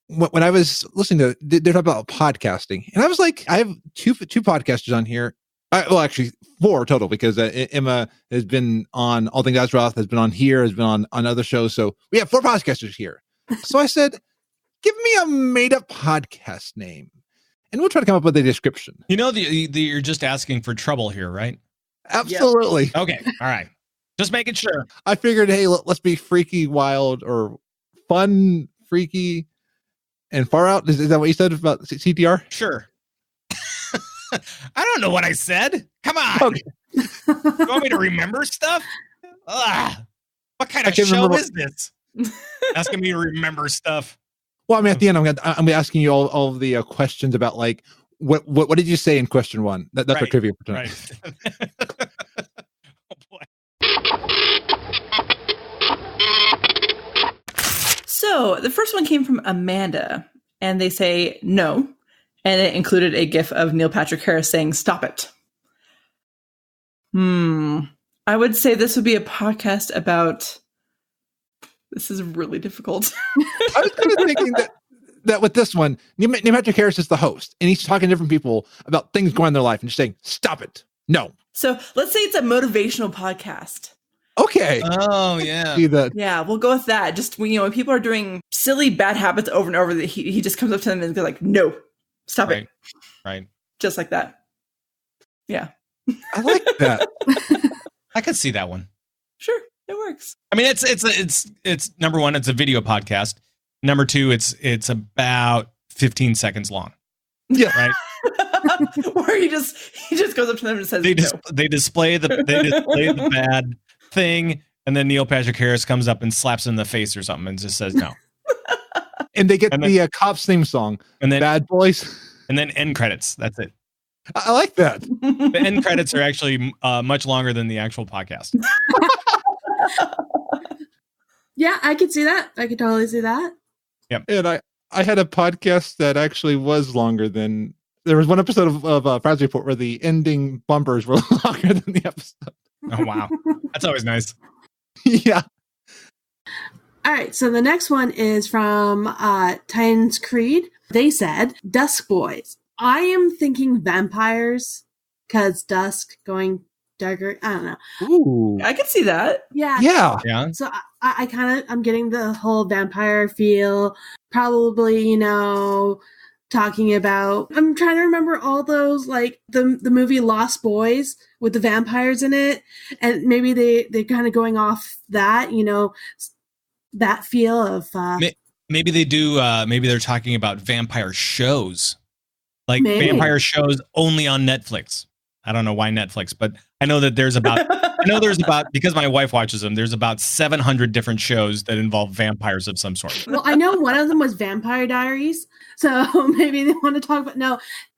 when I was listening to they're talking about podcasting. And I was like, I have two podcasters on here. Well, actually 4 total because Emma has been on All Things Azeroth, has been on here, has been on other shows. So we have 4 podcasters here. So I said, give me a made up podcast name. And we'll try to come up with a description. You're just asking for trouble here, right? Absolutely. Yep. Okay. All right. Just making sure. I figured, hey, let's be freaky, wild, or fun, freaky, and far out. Is that what you said about CTR? Sure. I don't know what I said. Come on. Okay. You want me to remember stuff? What kind of show is this? Asking me to remember stuff. Well, I mean, at the end, I'm gonna be asking you all of the questions about like what did you say in question 1? That's right. For trivia for tonight. Right. Oh boy. So the first one came from Amanda, and they say no, and it included a GIF of Neil Patrick Harris saying "Stop it." I would say this would be a podcast about. This is really difficult. I was kind of thinking that with this one, Neil Patrick Harris is the host, and he's talking to different people about things going on in their life and just saying, stop it. No. So let's say it's a motivational podcast. Okay. Oh, yeah. Yeah, we'll go with that. Just when people are doing silly, bad habits over and over, he just comes up to them and goes like, no, stop it. Right. Just like that. Yeah. I like that. I could see that one. Sure. It works. I mean, it's number 1, it's a video podcast. Number 2, it's about 15 seconds long. Yeah. Right. Or he just goes up to them and says they display the bad thing. And then Neil Patrick Harris comes up and slaps him in the face or something and just says no. And they get the Cops theme song, and then Bad Boys. And then end credits. That's it. I like that. The end credits are actually much longer than the actual podcast. Yeah, I could see that. I could totally see that. Yep. And I had a podcast that actually was longer than... There was one episode of Frazley Report where the ending bumpers were longer than the episode. Oh, wow. That's always nice. Yeah. All right, so the next one is from Titans Creed. They said, Dusk Boys. I am thinking vampires, because dusk going darker. I don't know. Ooh. I can see that. Yeah. Yeah. So I'm getting the whole vampire feel. Probably, talking about, I'm trying to remember all those, like the movie Lost Boys with the vampires in it. And maybe they're kind of going off that, that feel of... Maybe they do. Maybe they're talking about vampire shows, like Maybe. vampire shows only on Netflix. I don't know why Netflix, but I know that there's about. Because my wife watches them. There's about 700 different shows that involve vampires of some sort. Well, I know one of them was Vampire Diaries, so maybe they want to talk about no.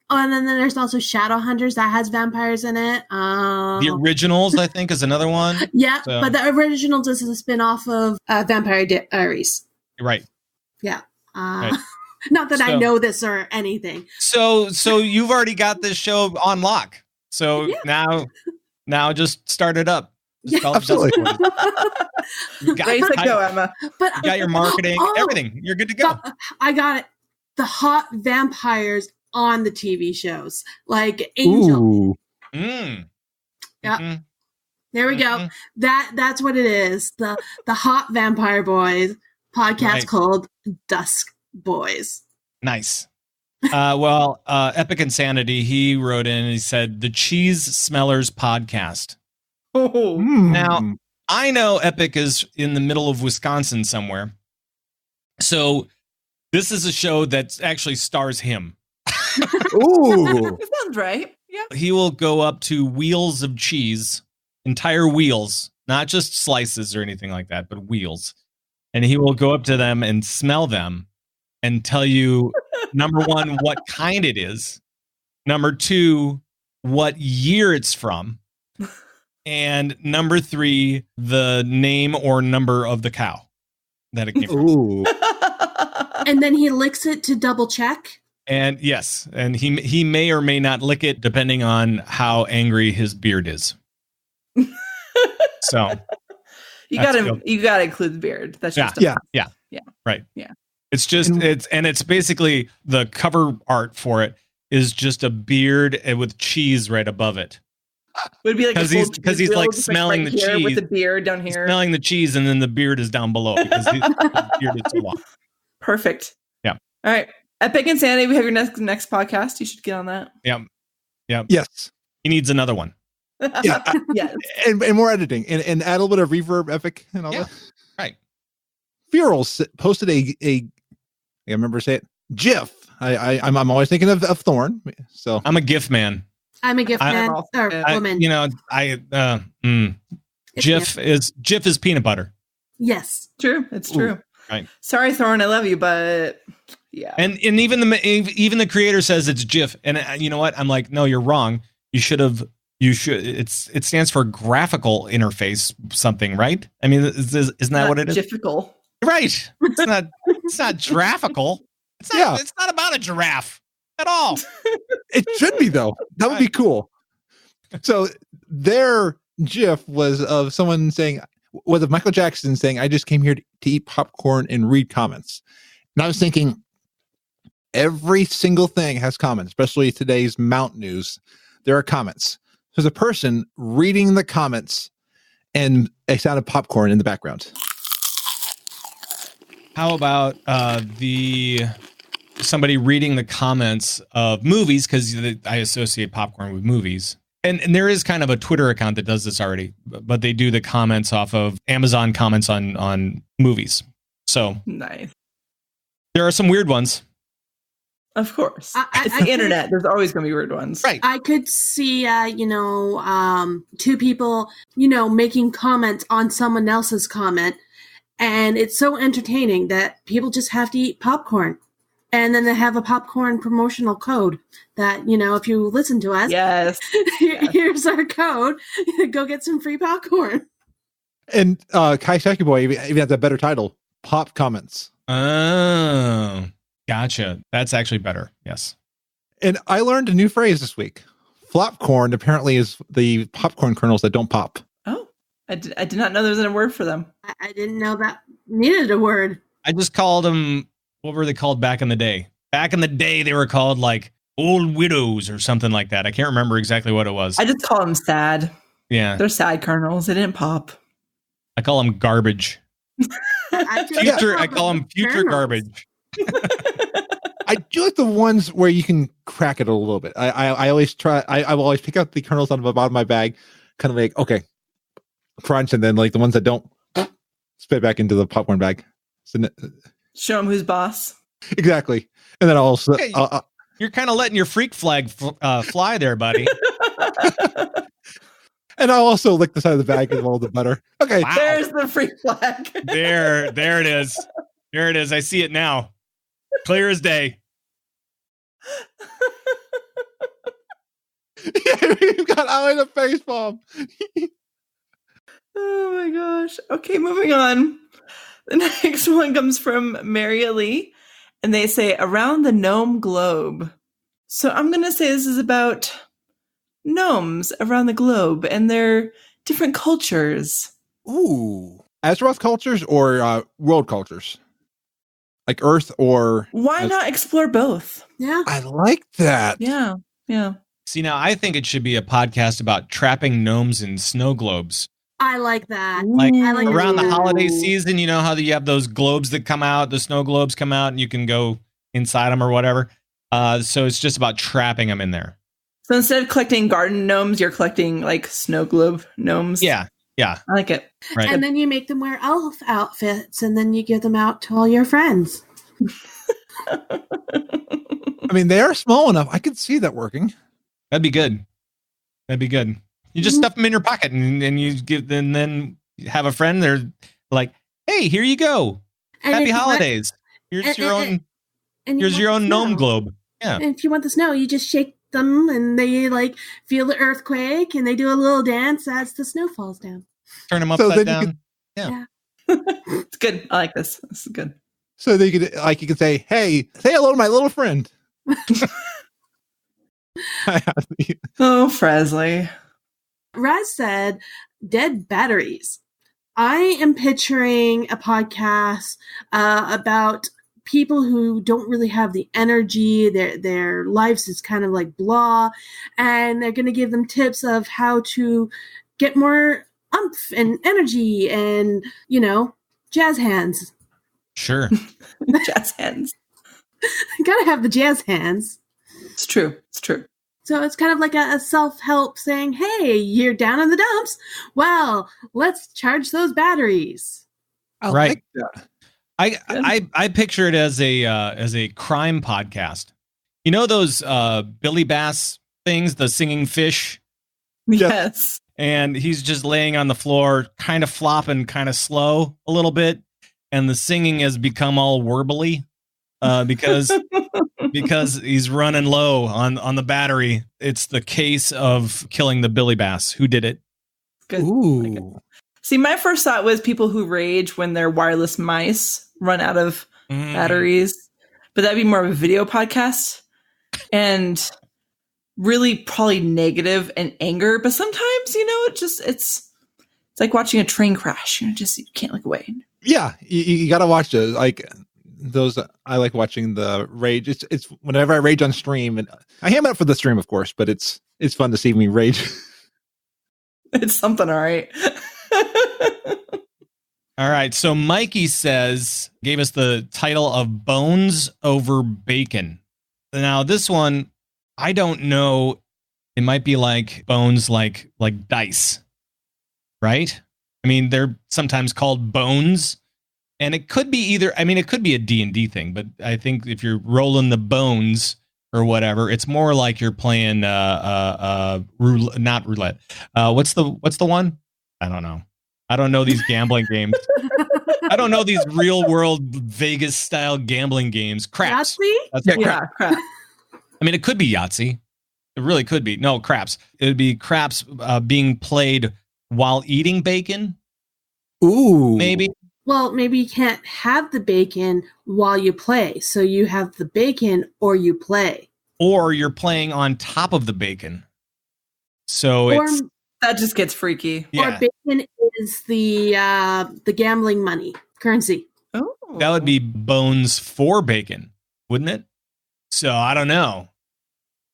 Oh, and then there's also Shadowhunters that has vampires in it. The Originals, I think, is another one. Yeah, So- but the Originals is a spin-off of Vampire Diaries. Right. Yeah. Right. Not that I So- know this or anything. So you've already got this show on lock. So Yeah. now just start it up. Just Yeah, call it absolutely. Dusk Boys. You got, Way to go, Emma. But you got your marketing, Oh, everything. You're good to go. I got it. The hot vampires on the TV shows, like Angel. Ooh. Mm. Yeah. Mhm. There we go. Mhm. That's what it is. The hot vampire boys podcast Right. called Dusk Boys. Nice. Epicinsanity, he wrote in and he said, the Cheese Smellers Podcast. Oh, Now, I know Epic is in the middle of Wisconsin somewhere. So this is a show that actually stars him. Ooh. that sounds right. Yeah. He will go up to wheels of cheese, entire wheels, not just slices or anything like that, but wheels. And he will go up to them and smell them and tell you, number one, what kind it is. Number two, what year it's from. And number three, the name or number of the cow that it came from. Ooh. And then he licks it to double check. And yes, and he may or may not lick it depending on how angry his beard is. So You That's gotta dope. you gotta include the beard. That's just Yeah. right. Yeah. It's just it's basically the cover art for it is just a beard with cheese right above it. would be like Because a full he's cheese like wheel, just, smelling right the here cheese. with the beard down here. Smelling the cheese, and then the beard is down below because his beard is so long. Perfect. Yeah. All right. Epic Insanity, we have your next podcast. You should get on that. Yes. He needs another one. Yeah. Yes. And more editing and add a little bit of reverb, epic, and all Yeah. that. Right. Feral posted I remember to say it, GIF. I'm always thinking of Thorn. So I'm a GIF man. I'm a gift I'm man also- or I, woman. It's GIF is peanut butter. Yes. True. It's true. Right. Sorry, Thorn. I love you, but yeah. And even the creator says it's GIF, and you know what? I'm like, no, you're wrong. You should. It stands for graphical interface something, right? I mean, isn't that what it is? Difficult. Right. It's not. It's not graphical. It's not. Yeah. It's not about a giraffe at all. it should be though. That would be cool. So their GIF was of someone saying, was of Michael Jackson saying, "I just came here to eat popcorn and read comments." And I was thinking, every single thing has comments, especially today's Mount News. There are comments. There's a person reading the comments and a sound of popcorn in the background. How about somebody reading the comments of movies, because I associate popcorn with movies. And there is kind of a Twitter account that does this already, but they do the comments off of Amazon comments on movies. So Nice. there are some weird ones. Of course. It's the internet. There's always going to be weird ones. Right. I could see, two people, making comments on someone else's comment. And it's so entertaining that people just have to eat popcorn. And then they have a popcorn promotional code that, if you listen to us, yes. Here's our code. Go get some free popcorn. And Kaiseki Boy even has a better title, Pop Comments. Oh, gotcha. That's actually better. Yes. And I learned a new phrase this week. Flopcorn apparently is the popcorn kernels that don't pop. Oh, I did not know there was a word for them. I didn't know that needed a word. I just called them, what were they called back in the day? Back in the day, they were called like old widows or something like that. I can't remember exactly what it was. I just call them sad. Yeah. They're sad kernels. They didn't pop. I call them garbage. I call them future garbage. I do like the ones where you can crack it a little bit. I always try. I will always pick out the kernels on the bottom of my bag, kind of like, okay, crunch, and then like the ones that don't, spit back into the popcorn bag. So, show them who's boss. Exactly. And then I'll also... Okay, you're kind of letting your freak flag fly there, buddy. And I'll also lick the side of the bag as well, the butter. Okay. Wow. There's the freak flag. There it is. There it is. I see it now. Clear as day. Yeah, we've got out in a face bomb. Oh my gosh. Okay, moving on. The next one comes from Maria Lee, and they say around the gnome globe. So I'm going to say this is about gnomes around the globe and their different cultures. Ooh. Azeroth cultures or world cultures? Like Earth or... Why not explore both? Yeah. I like that. Yeah. Yeah. See, now I think it should be a podcast about trapping gnomes in snow globes. I like that. Like I like around the that. holiday season, you know how you have those globes that come out, the snow globes come out, and you can go inside them or whatever. So it's just about trapping them in there. So instead of collecting garden gnomes, you're collecting like snow globe gnomes. Yeah. I like it. Right. And then you make them wear elf outfits, and then you give them out to all your friends. I mean, they are small enough. I could see that working. That'd be good. You just stuff them in your pocket and you give, and then you have a friend. They're like, "Hey, here you go. And Happy if you holidays. Here's your own gnome globe." Yeah. And if you want the snow, you just shake them, and they like feel the earthquake, and they do a little dance as the snow falls down. Turn them So upside then down. Yeah. It's good. I like this. This is good. So they could, like, you could say, "Hey, say hello to my little friend." Oh, Frazley. Raz said, "Dead batteries." I am picturing a podcast about people who don't really have the energy. Their lives is kind of like blah, and they're going to give them tips of how to get more umph and energy and, jazz hands. Sure. Jazz hands. Gotta have the jazz hands. It's true. So it's kind of like a self-help saying, hey, you're down in the dumps. Well, let's charge those batteries. I Right. like that. I picture it as a crime podcast. You know those Billy Bass things, the singing fish? Yes. And he's just laying on the floor, kind of flopping, kind of slow a little bit. And the singing has become all warbly because he's running low on the battery. It's the case of killing the Billy Bass. Who did it? Good. Ooh. Like it. See, my first thought was people who rage when their wireless mice run out of batteries. But that'd be more of a video podcast. And really probably negative and anger. But sometimes, it's like watching a train crash. You can't look away. Yeah, you got to watch those. Like those, I like watching the rage. It's whenever I rage on stream, and I ham it up for the stream, of course. But it's fun to see me rage. It's something, all right. All right. So Mikey gave us the title of Bones Over Bacon. Now this one, I don't know. It might be like bones, like dice, right? I mean, they're sometimes called bones, And it could be either, I mean, it could be a D&D thing, but I think if you're rolling the bones or whatever, it's more like you're playing not roulette. What's the one? I don't know. I don't know these gambling games. I don't know these real world Vegas style gambling games. Craps. Yeah, crap. I mean, it could be Yahtzee. It really could be. No, craps. It would be craps being played while eating bacon. Ooh. Maybe. Well, maybe you can't have the bacon while you play. So you have the bacon or you play. Or you're playing on top of the bacon. So it's... That just gets freaky. Yeah. Or bacon is the gambling money, currency. Oh. That would be bones for bacon, wouldn't it? So I don't know.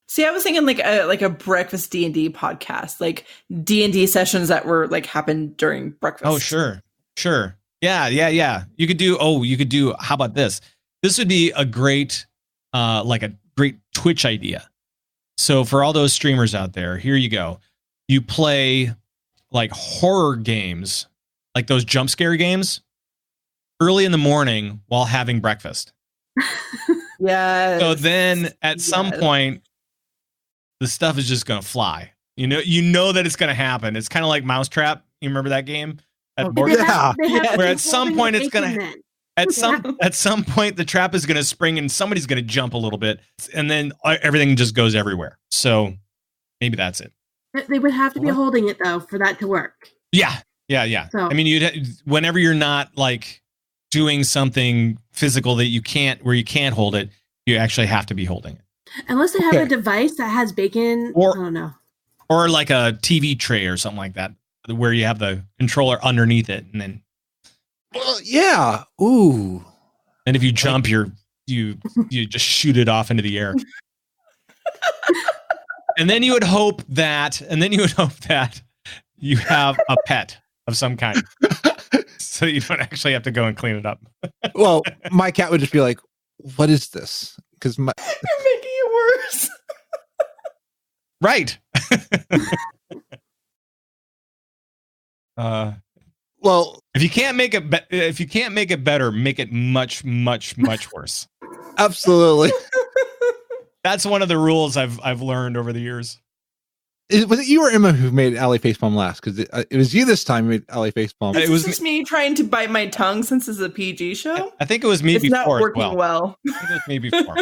See, I was thinking like a breakfast D&D podcast, like D&D sessions that were like happened during breakfast. Oh, sure. Yeah. You could do, how about this? This would be a great, a great Twitch idea. So for all those streamers out there, here you go. You play like horror games, like those jump scare games early in the morning while having breakfast. Yeah. So then at some point, the stuff is just going to fly. You know that it's going to happen. It's kind of like Mousetrap. You remember that game? Where at some point it's going to at some point the trap is going to spring and somebody's going to jump a little bit and then everything just goes everywhere. So maybe that's it. They would have to be holding it though for that to work. Yeah. So. I mean, whenever you're not like doing something physical where you can't hold it, you actually have to be holding it. Unless they have a device that has bacon, I don't know. Or like a TV tray or something like that, where you have the controller underneath it, and then. Well, yeah. Ooh. And if you jump, you just shoot it off into the air. And then you would hope that you have a pet of some kind, so you don't actually have to go and clean it up. Well, my cat would just be like, "What is this?" Because you're making it worse. Right. Well, if you can't make it better, make it much, much, much worse. Absolutely. That's one of the rules I've learned over the years. Was it you or Emma who made Allie facepalm last? Because it was you this time who made Allie facepalm. It was just me trying to bite my tongue since this is a PG show. I think it was me it's before. It's not working well. I think it was me before.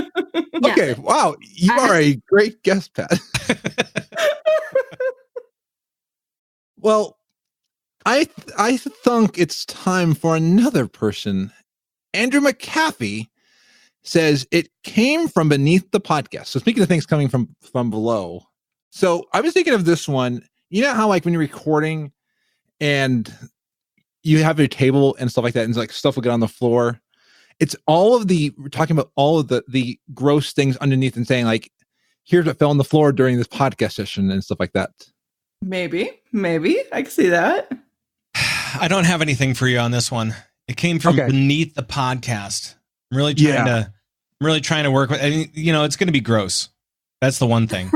Okay, wow. You are a great guest, Pat. Well, I think it's time for another person. Andrew McAfee says it came from beneath the podcast. So speaking of things coming from below. So I was thinking of this one. You know how like when you're recording and you have your table and stuff like that and like stuff will get on the floor. It's we're talking about all of the gross things underneath and saying like, here's what fell on the floor during this podcast session and stuff like that. Maybe. I can see that. I don't have anything for you on this one. It came from beneath the podcast. I'm really trying to work with, it's going to be gross. That's the one thing.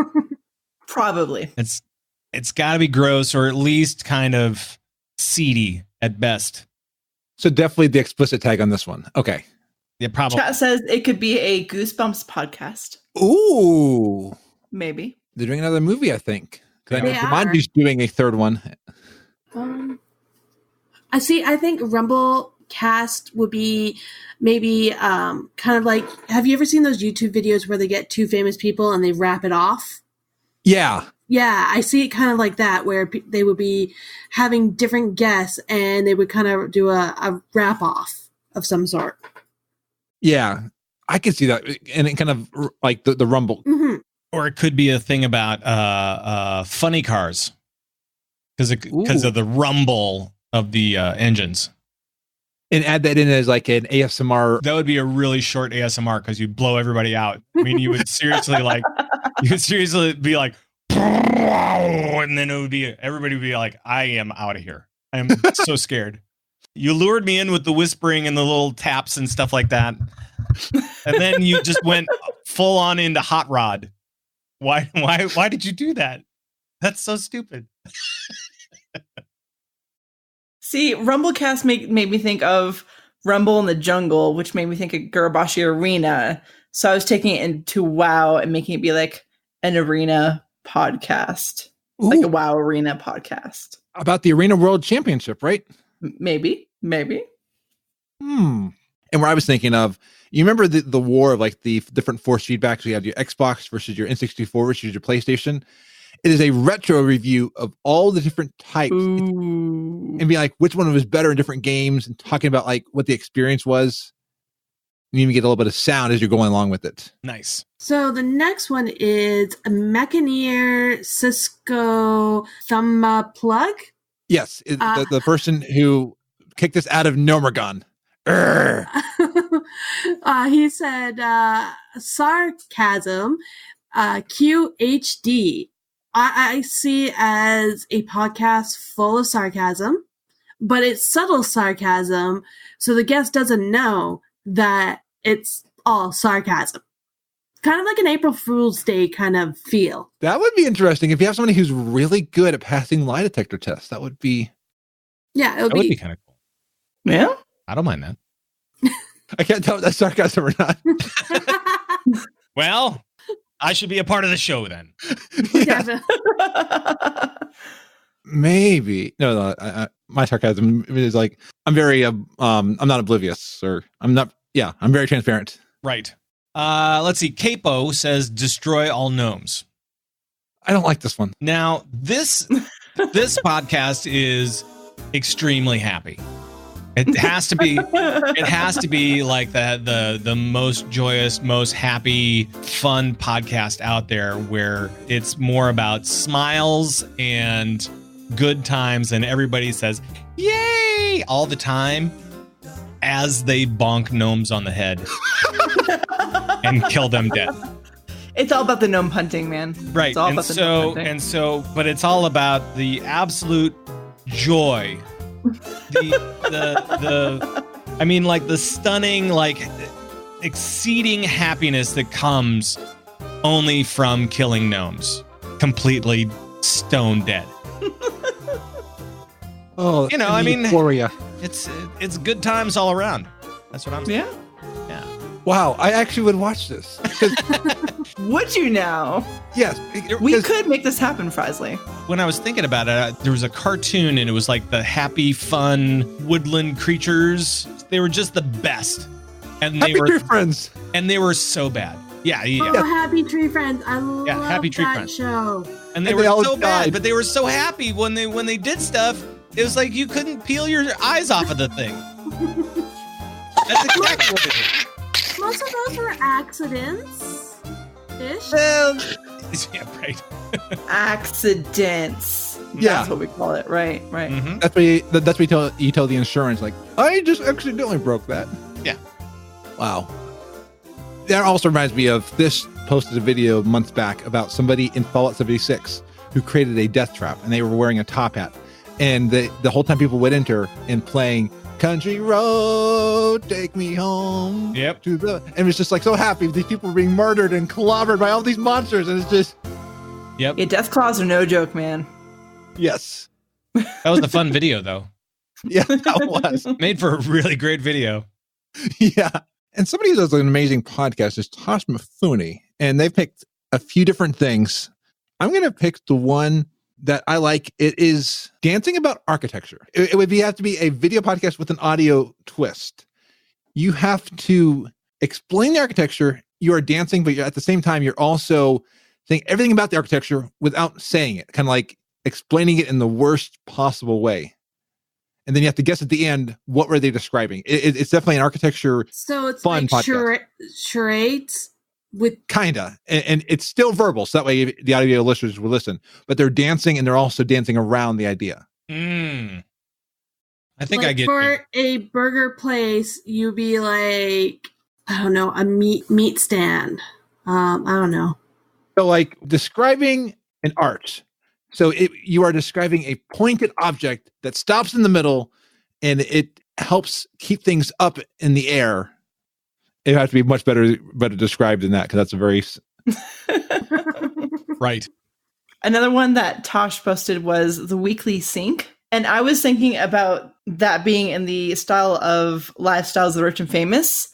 Probably. It's got to be gross or at least kind of seedy at best. So definitely the explicit tag on this one. Okay. Yeah, probably. Chat says it could be a Goosebumps podcast. Ooh. Maybe. They're doing another movie, I think. Because I know Jumanji's doing a third one. I think Rumblecast would be maybe kind of like, have you ever seen those YouTube videos where they get two famous people and they wrap it off? Yeah. Yeah, I see it kind of like that, where they would be having different guests and they would kind of do a wrap off of some sort. Yeah, I can see that. And it kind of like the Rumble. Mm-hmm. Or it could be a thing about funny cars because of the rumble of the engines. And add that in as like an ASMR. That would be a really short ASMR because you'd blow everybody out. I mean, you would seriously be like, and then everybody would be like, I am out of here. I am so scared. You lured me in with the whispering and the little taps and stuff like that. And then you just went full on into Hot Rod. Why did you do that? That's so stupid. See, Rumblecast made me think of Rumble in the Jungle, which made me think of Gurabashi Arena. So I was taking it into WoW and making it be like an arena podcast, like a WoW arena podcast. About the Arena World Championship, right? Maybe. And where I was thinking of, you remember the war of like the different force feedbacks? We had your Xbox versus your N64 versus your PlayStation. It is a retro review of all the different types and be like, which one was better in different games and talking about like what the experience was. You even get a little bit of sound as you're going along with it. Nice. So the next one is Mechaneer Cisco Thumb Plug. Yes. The person who kicked us out of Nomergon. He said, sarcasm, QHD. I see as a podcast full of sarcasm, but it's subtle sarcasm, so the guest doesn't know that it's all sarcasm. Kind of like an April Fool's Day kind of feel. That would be interesting. If you have somebody who's really good at passing lie detector tests, that would be... Yeah, That would be kind of cool. Yeah? I don't mind that. I can't tell if that's sarcasm or not. Well, I should be a part of the show then. Yeah. Maybe. No, my sarcasm is like, I'm very, I'm not oblivious, or I'm very transparent. Right. Let's see. Capo says, destroy all gnomes. I don't like this one. Now, this podcast is extremely happy. It has to be like the most joyous, most happy, fun podcast out there, where it's more about smiles and good times, and everybody says yay all the time as they bonk gnomes on the head and kill them dead. It's all about the gnome hunting, man. Right. It's all about the gnome hunting. But it's all about the absolute joy. I mean, like the stunning, like exceeding happiness that comes only from killing gnomes completely stone dead. Oh, you know, I mean, euphoria. It's good times all around. That's what I'm saying. Yeah. Wow, I actually would watch this. Would you now? Yes. We could make this happen, Frazley. When I was thinking about it, there was a cartoon, and it was like the happy, fun woodland creatures. They were just the best. And they were Tree Friends. And they were so bad. Yeah. Oh, Happy Tree Friends. I love Happy Tree that Friends. show. And they were so bad, but they were so happy when they did stuff. It was like you couldn't peel your eyes off of the thing. That's exactly what it is. Most of those were accidents-ish. Yeah, right. Accidents. Yeah. That's what we call it. Right. Mm-hmm. That's what you tell the insurance, like, I just accidentally broke that. Yeah. Wow. That also reminds me of this. Posted a video months back about somebody in Fallout 76 who created a death trap, and they were wearing a top hat, and the whole time people would enter and playing Country Road, Take Me Home. Yep. And it was just like so happy. These people were being murdered and clobbered by all these monsters, and it's just. Yep. Yeah, death claws are no joke, man. Yes. That was a fun video, though. Yeah, that was. Made for a really great video. Yeah. And somebody who does an amazing podcast is Tosh Mifune, and they've picked a few different things. I'm going to pick the one that I like. It is dancing about architecture. It would have to be a video podcast with an audio twist. You have to explain the architecture. You are dancing, but at the same time, you're also saying everything about the architecture without saying it, kind of like explaining it in the worst possible way. And then you have to guess at the end, what were they describing? It's definitely an architecture So it's fun like podcast. charades with Kinda. And it's still verbal, so that way the audio listeners will listen. But they're dancing, and they're also dancing around the idea. I think like I get for you. a burger place, you'd be like, I don't know, a meat stand. I don't know. So like describing an arch. So you are describing a pointed object that stops in the middle, and it helps keep things up in the air. It has to be much better described than that, because that's a very Right. Another one that Tosh posted was the Weekly Sync. And I was thinking about that being in the style of Lifestyles of the Rich and Famous,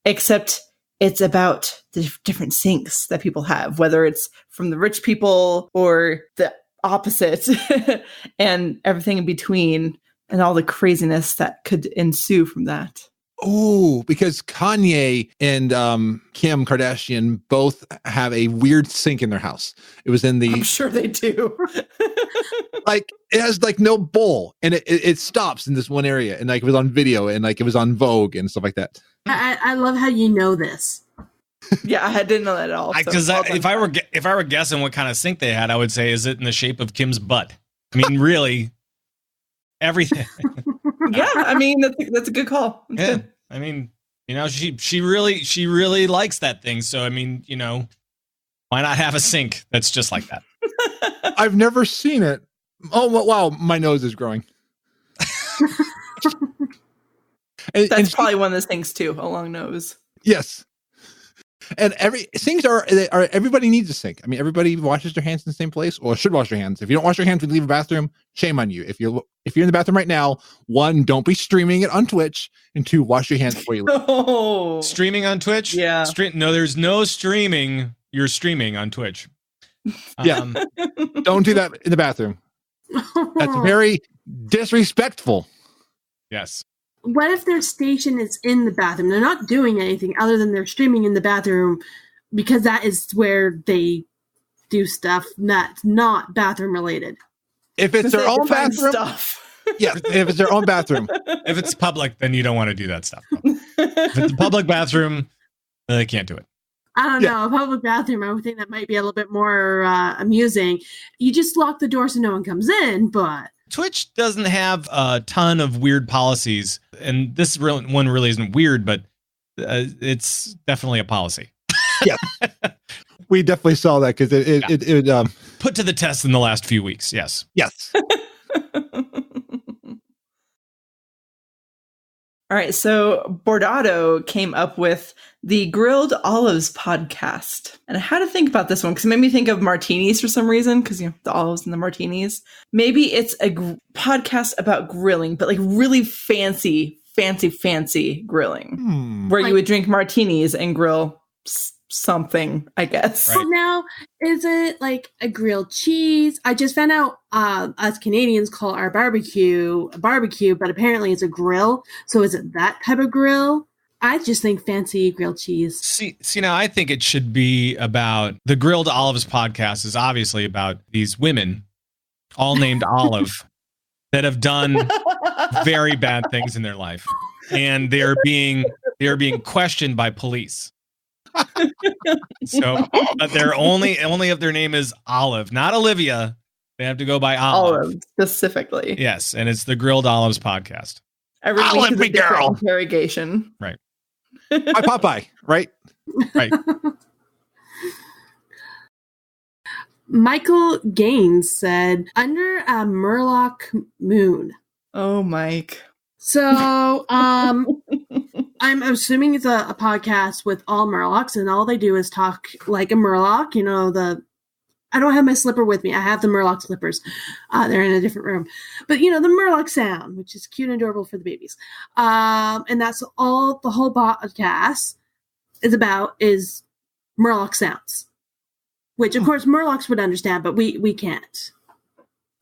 except it's about the different sinks that people have, whether it's from the rich people or the opposite and everything in between and all the craziness that could ensue from that. Oh, because Kanye and Kim Kardashian both have a weird sink in their house. It was in the... I'm sure they do. Like, it has like no bowl, and it stops in this one area, and like it was on video, and like it was on Vogue and stuff like that. I love how you know this. Yeah, I didn't know that at all. Because if I were guessing what kind of sink they had, I would say, is it in the shape of Kim's butt? I mean, really, everything. Yeah, I mean that's a good call. That's good. I mean, you know, she really likes that thing. So I mean, you know, why not have a sink that's just like that? I've never seen it. Oh wow, my nose is growing. That's probably one of those things too, a long nose. Yes. And sinks are everybody needs a sink. I mean, everybody washes their hands in the same place, or should wash their hands. If you don't wash your hands when you leave a bathroom, shame on you. If you're in the bathroom right now, 1, don't be streaming it on Twitch, and 2, wash your hands before you leave. Oh. Streaming on Twitch? Yeah. No, there's no streaming. You're streaming on Twitch. Yeah. Don't do that in the bathroom. That's very disrespectful. Yes. What if their station is in the bathroom? They're not doing anything other than they're streaming in the bathroom because that is where they do stuff that's not bathroom related. If it's their own bathroom, stuff. Yeah, if it's their own bathroom. If it's public, then you don't want to do that stuff. If it's a public bathroom, then they can't do it. I don't know. A public bathroom, I would think that might be a little bit more amusing. You just lock the door so no one comes in, but... Twitch doesn't have a ton of weird policies, and this one really isn't weird, but it's definitely a policy. Yeah, we definitely saw that because it put to the test in the last few weeks. Yes. All right, so Bordado came up with the Grilled Olives podcast. And I had to think about this one because it made me think of martinis for some reason, because, you know, the olives and the martinis. Maybe it's a podcast about grilling, but like really fancy grilling, where you would drink martinis and grill something, I guess. Right. So now, is it like a grilled cheese? I just found out us Canadians call our barbecue a barbecue, but apparently it's a grill. So is it that type of grill? I just think fancy grilled cheese. See, now I think it should be about the Grilled Olives podcast is obviously about these women, all named Olive, that have done very bad things in their life, and they are being questioned by police. So, but they're only if their name is Olive, not Olivia. They have to go by Olive specifically. Yes, and it's the Grilled Olives podcast. Every Olive, week is a different girl. Interrogation. Right. By Popeye, right? Right. Michael Gaines said, "Under a Murloc moon." Oh, Mike. So, I'm assuming it's a podcast with all Murlocs, and all they do is talk like a Murloc. You know, I don't have my slipper with me. I have the Murloc slippers. They're in a different room. But, you know, the Murloc sound, which is cute and adorable for the babies. And that's all the whole podcast is about, is Murloc sounds. Which, of course, Murlocs would understand, but we can't.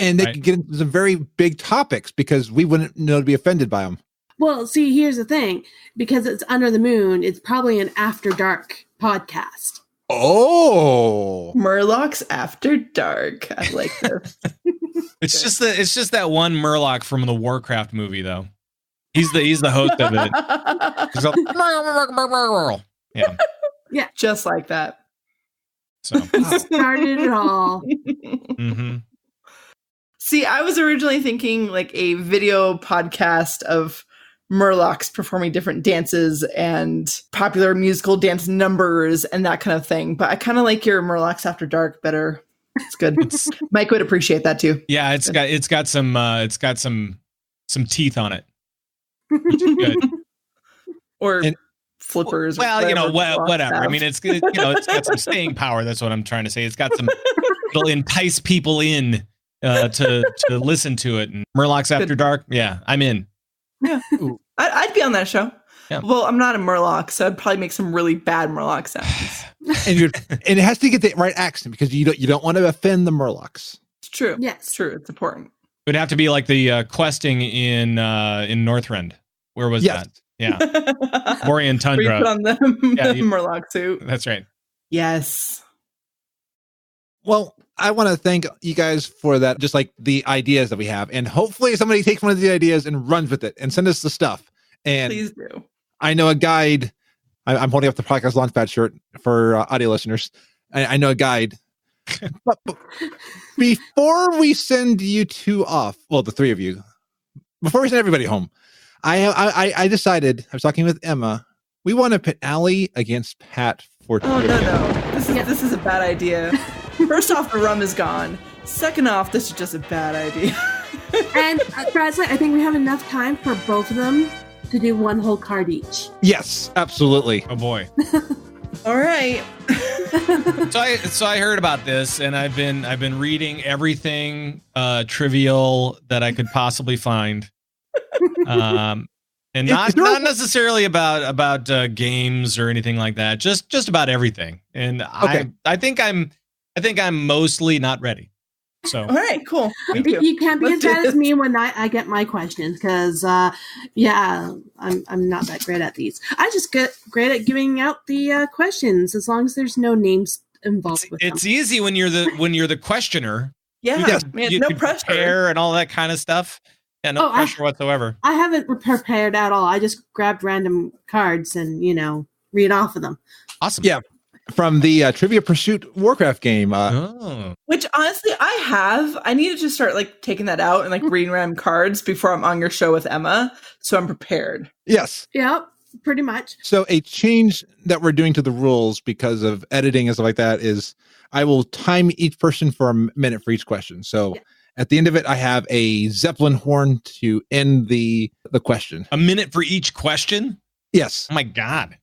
And they could get into some very big topics because we wouldn't know to be offended by them. Well, see, here's the thing. Because it's Under the Moon, it's probably an After Dark podcast. Oh, Murlocs After Dark. I like this. It's just that one Murloc from the Warcraft movie, though. He's the host of it. He's all, Yeah, just like that. So started it all. Mm-hmm. See, I was originally thinking like a video podcast of Murlocs performing different dances and popular musical dance numbers and that kind of thing. But I kind of like your Murlocs After Dark better. It's good. Mike would appreciate that too. Yeah, it's got some teeth on it. Which is good. Or flippers. Well, you know, whatever. Have. I mean, it's got some staying power. That's what I'm trying to say. It's got some. It'll entice people in to listen to it. And Murlocs After Dark, yeah, I'm in. Yeah, I'd be on that show. Yeah. Well, I'm not a Murloc, so I'd probably make some really bad Murloc sounds. And it has to get the right accent because you don't want to offend the Murlocs. It's true. Yes. It's true. It's important. It would have to be like the questing in Northrend. Where was that? Yeah, Borean Where you Tundra. put on the Murloc suit. That's right. Yes. Well, I want to thank you guys for that, just like the ideas that we have. And hopefully somebody takes one of the ideas and runs with it and send us the stuff. And Please do. I know a guide. I'm holding up the podcast Launchpad shirt for audio listeners. I know a guide. but before we send you two off, well, the three of you, before we send everybody home, I decided, I was talking with Emma, we want to pit Allie against Pat for Oh, no. This is a bad idea. First off, the rum is gone. Second off, this is just a bad idea. And Frazley, I think we have enough time for both of them to do one whole card each. Yes, absolutely. Oh boy. All right. So I heard about this, and I've been reading everything trivial that I could possibly find, and not necessarily about games or anything like that. Just about everything. And okay. I think I'm mostly not ready. So All right, cool. Me too. You can't be Let's as do bad as this. me when I get my questions because, I'm not that great at these. I just get great at giving out the questions as long as there's no names involved with it's them. easy when you're the questioner. Yeah, Yes. man, You no can pressure. prepare and all that kind of stuff. Yeah, no pressure whatsoever. I haven't prepared at all. I just grabbed random cards and, read off of them. Awesome. Yeah. From the Trivia Pursuit Warcraft game. Which honestly, I need to just start taking that out and reading random cards before I'm on your show with Emma, so I'm prepared. Yes. Yep, pretty much. So a change that we're doing to the rules because of editing and stuff like that is I will time each person for a minute for each question. So at the end of it, I have a Zeppelin horn to end the question. A minute for each question? Yes. Oh my God.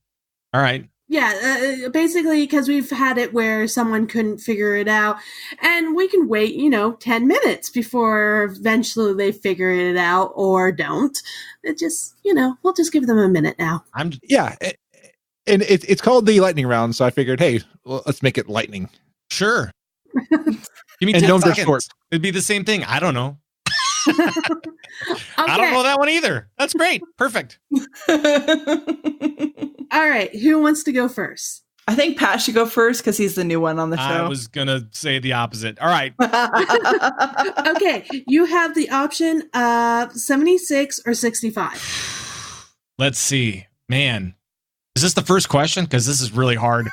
All right. Yeah, basically because we've had it where someone couldn't figure it out, and we can wait, 10 minutes before eventually they figure it out or don't. It just, we'll just give them a minute now. And it's called the lightning round, so I figured, hey, well, let's make it lightning. Sure. Give me 10 don't seconds. get short. It'd be the same thing. I don't know. Okay. I don't know that one either. That's great. Perfect. All right, who wants to go first? I think Pat should go first because he's the new one on the show. I was going to say the opposite. All right. Okay, you have the option of 76 or 65. Let's see. Man, is this the first question? Because this is really hard.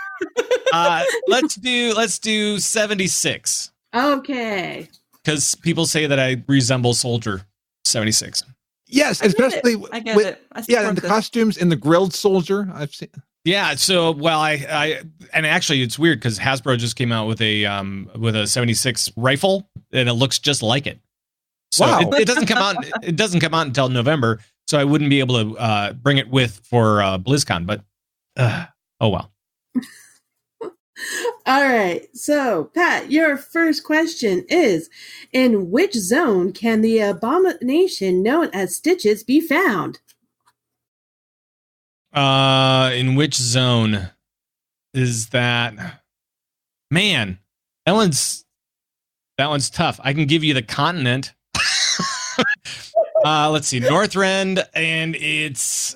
Let's do 76. Okay. Because people say that I resemble Soldier 76. Yes, I get especially it. I get with it. I and support the this. costumes and the grilled soldier. I've seen. Yeah. So, well, I and actually it's weird because Hasbro just came out with a 76 rifle and it looks just like it. So Wow. it doesn't come out. It doesn't come out until November. So I wouldn't be able to bring it with for BlizzCon. But oh well. All right. So, Pat, your first question is, in which zone can the abomination known as Stitches be found? In which zone is that? Man, that one's tough. I can give you the continent. Let's see, Northrend, and it's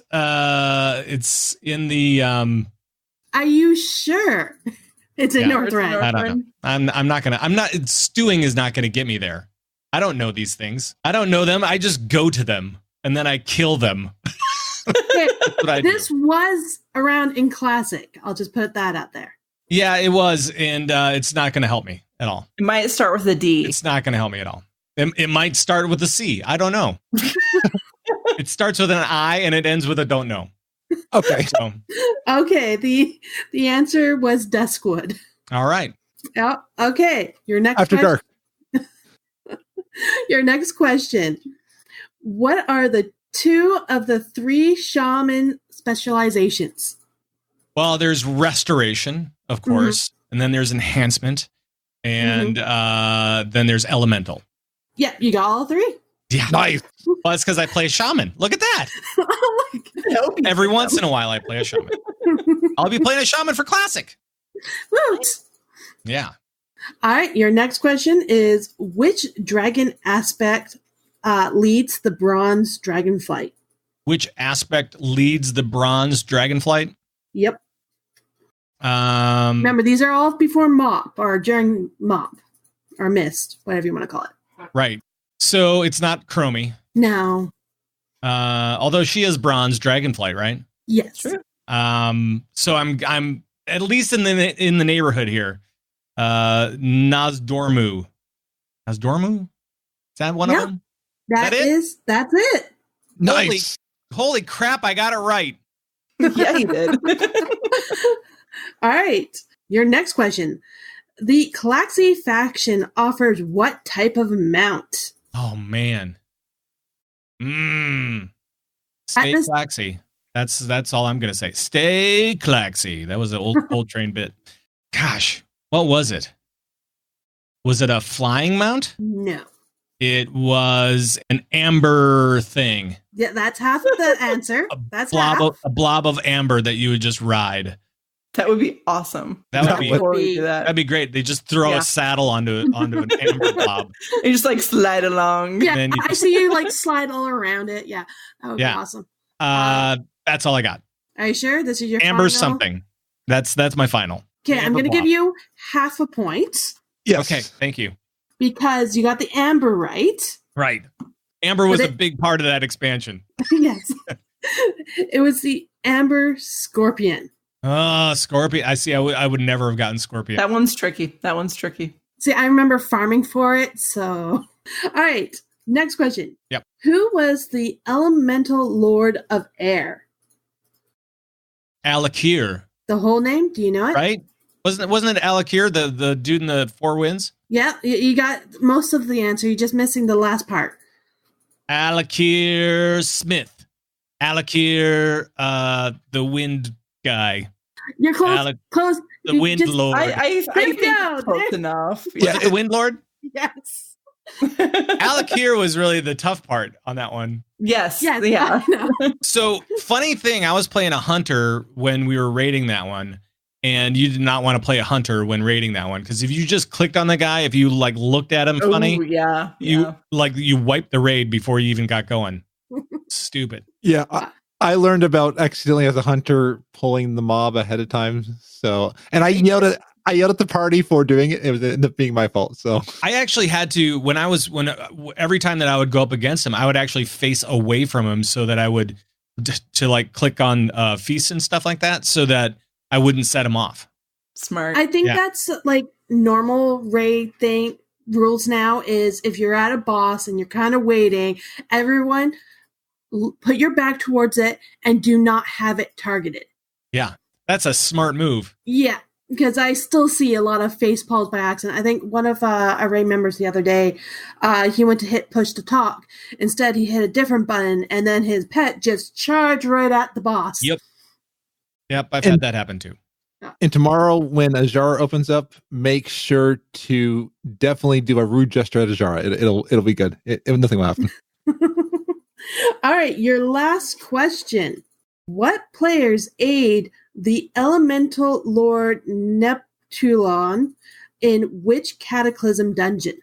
in the Are you sure? It's in Yeah. Northrend. I don't know. I'm not stewing is not gonna get me there. I don't know these things. I don't know them. I just go to them and then I kill them. Okay, That's what I do. this was around in Classic. I'll just put that out there. Yeah, it was, and it's not gonna help me at all. It might start with a D. It's not gonna help me at all. It might start with a C. I don't know. It starts with an I and it ends with a don't know. Okay. So Okay, the answer was Duskwood. all right. Oh, okay, your next After question. dark. Your next question. What are the 2 of the 3 shaman specializations? Well, there's restoration, of course, and then there's enhancement, and then there's elemental. Yeah, you got all three. Yeah. Nice. Well, it's because I play shaman. Look at that. Oh my God. Every once in a while, I play a shaman. I'll be playing a shaman for classic. Woot. Yeah. All right, your next question is, which dragon aspect leads the bronze dragonflight? Which aspect leads the bronze dragonflight? Yep. Remember, these are all before MOP or during MOP or Mist, whatever you want to call it. Right. So it's not Chromie. No. Although she is bronze dragonflight, right? Yes. Sure. So I'm at least in the neighborhood here. Nozdormu. Nozdormu? Is that one of them? That's it. Nice. Holy crap, I got it right. Yeah, you did. All right. Your next question. The Calaxy faction offers what type of mount? Oh man. Stay Claxy. That's all I'm gonna say. Stay Claxy. That was an old train bit. Gosh, what was it? Was it a flying mount? No. It was an amber thing. Yeah, that's half of the answer. That's A blob of amber that you would just ride. That would be awesome. That'd That'd be great. They just throw a saddle onto an amber blob. You just like slide along. Yeah, I see you like slide all around it. Yeah, that would be awesome. That's all I got. Are you sure this is your amber final? something? That's my final. Okay, I'm going to give you half a point. Yes. Okay, thank you. Because you got the amber right. Right. Amber was a big part of that expansion. Yes. It was the amber scorpion. Oh, Scorpion. I see. I would never have gotten Scorpion. That one's tricky. See, I remember farming for it, so. All right, next question. Yep. Who was the elemental lord of air? Alakir. The whole name? Do you know it? Right? Wasn't it Alakir, the dude in the Four Winds? Yeah, you got most of the answer. You're just missing the last part. Alakir Smith. Alakir, the wind guy. You're close. Close. The Wind Lord. I think that's close enough. Was it the Wind Lord? Yes. Alakir was really the tough part on that one. Yes. Yeah. So, funny thing, I was playing a hunter when we were raiding that one, and you did not want to play a hunter when raiding that one, because if you just clicked on the guy, if you like looked at him funny, you wiped the raid before you even got going. Stupid. Yeah. I learned about accidentally as a hunter pulling the mob ahead of time. So, and I yelled at the party for doing it. It ended up being my fault. So I actually had to, every time that I would go up against him, I would actually face away from him so that I would to like click on feasts and stuff like that, so that I wouldn't set him off. Smart. I think that's like normal raid thing rules now is if you're at a boss and you're kind of waiting, everyone put your back towards it and do not have it targeted. Yeah, that's a smart move. Yeah, because I still see a lot of face palms by accident. I think one of our raid members the other day, he went to hit push to talk. Instead, he hit a different button, and then his pet just charged right at the boss. Yep, I've had that happen too. And tomorrow, when Azara opens up, make sure to definitely do a rude gesture at Azara. It'll be good. Nothing will happen. All right, your last question. What players aid the Elemental Lord Neptulon in which Cataclysm dungeon?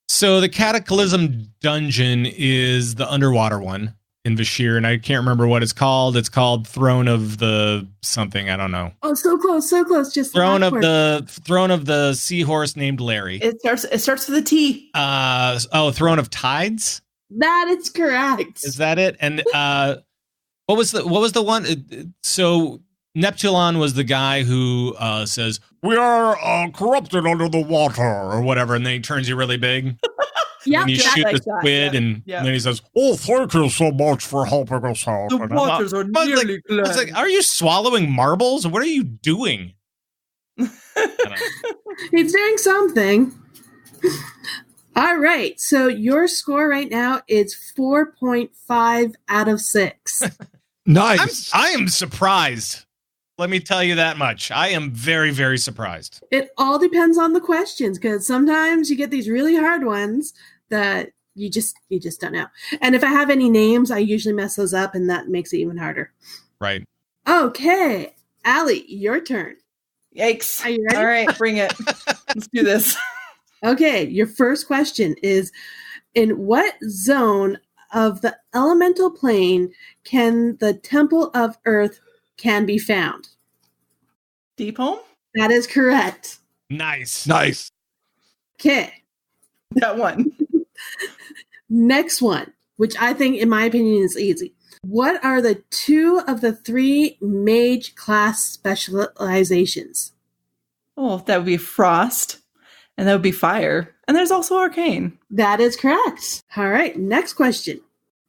So the Cataclysm dungeon is the underwater one in Vashir, and I can't remember what it's called. It's called Throne of the something. I don't know. Oh, so close. Just Throne of the seahorse named Larry. It starts with a T. Throne of Tides. That is correct. Is that it? And what was the one? So Neptulon was the guy who says, "We are corrupted under the water," or whatever, and then he turns you really big. Yeah, and you shoot the squid, and then he says, "Oh, thank you so much for helping us out." The waters are nearly clear. I was like, "Are you swallowing marbles? What are you doing?" He's doing something. All right, so your score right now is 4.5 out of 6. Nice. I am surprised. Let me tell you that much. I am very, very surprised. It all depends on the questions, because sometimes you get these really hard ones that you just don't know. And if I have any names, I usually mess those up, and that makes it even harder. Right. Okay, Allie, your turn. Yikes. Are you ready? All right, bring it. Let's do this. Okay, your first question is, in what zone of the elemental plane can the Temple of Earth can be found? Deep home? That is correct. Nice. Nice. Okay, That one. next one, which I think, in my opinion, is easy. What are the 2 of the 3 mage class specializations? Oh, that would be frost. And that would be fire. And there's also arcane. That is correct. All right, next question.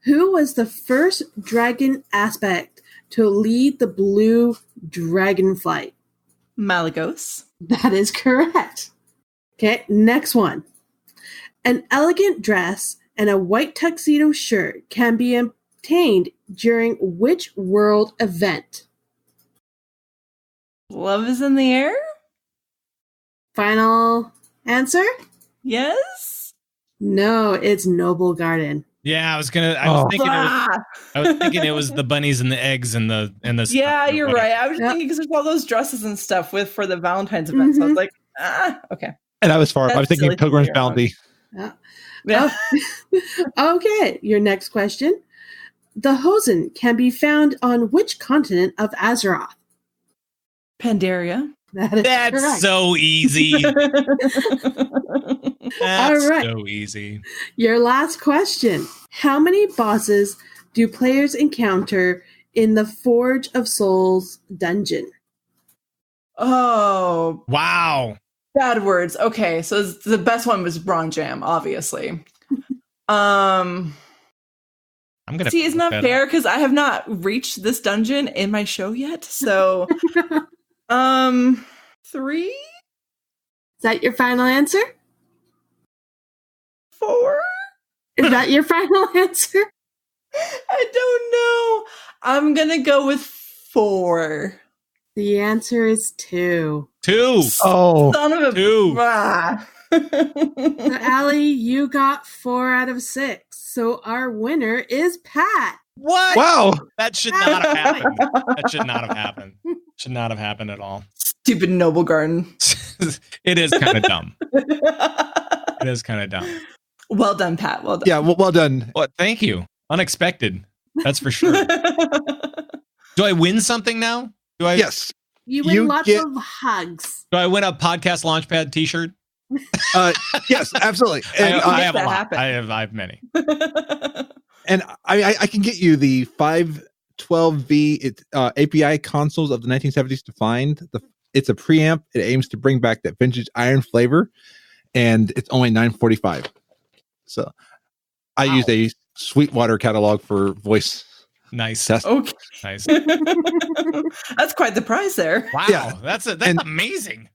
Who was the first dragon aspect to lead the blue dragon flight? Malagos. That is correct. Okay, next one. An elegant dress and a white tuxedo shirt can be obtained during which world event? Love is in the air? Final answer? Yes? No, it's Noble Garden. Yeah, I was thinking it was the bunnies and the eggs and the Yeah, you're right. I was Yep. thinking because there's all those dresses and stuff for the Valentine's event. So I was like, okay. And I was far. I was That's thinking silly Pilgrim's to hear. Bounty. Yeah. Okay, your next question. The Hosen can be found on which continent of Azeroth? Pandaria. That is That's correct. so easy. That's All right. so easy. Your last question. How many bosses do players encounter in the Forge of Souls dungeon? Oh, Wow. bad words. Okay, so the best one was Bronze Jam, obviously. I'm gonna See, it's look not that fair up. because I have not reached this dungeon in my show yet. So, 3, Is that your final answer? 4. Is that your final answer? I don't know. I'm gonna go with 4. The answer is 2. 2. Oh, Son of a 2. Ah. So, Allie, you got 4 out of 6. So our winner is Pat. What? wow. That should not have happened. That should not have happened. Should not have happened at all. Stupid Noble Garden. It is kind of dumb. It is kind of dumb. Well done, Pat. Well done. Yeah, well done. What? Thank you. Unexpected. That's for sure. Do I win something now? Do I? Yes. You win You lots get- of hugs. Do I win a podcast Launchpad T-shirt? Yes, absolutely. And I have a that lot. happen. I have many. And I can get you the 512V API consoles of the 1970s to find. It's a preamp. It aims to bring back that vintage iron flavor, and it's only $9.45. So I used a Sweetwater catalog for voice Nice. test. Okay. Nice. That's quite the prize there. Wow. Yeah. That's And- amazing.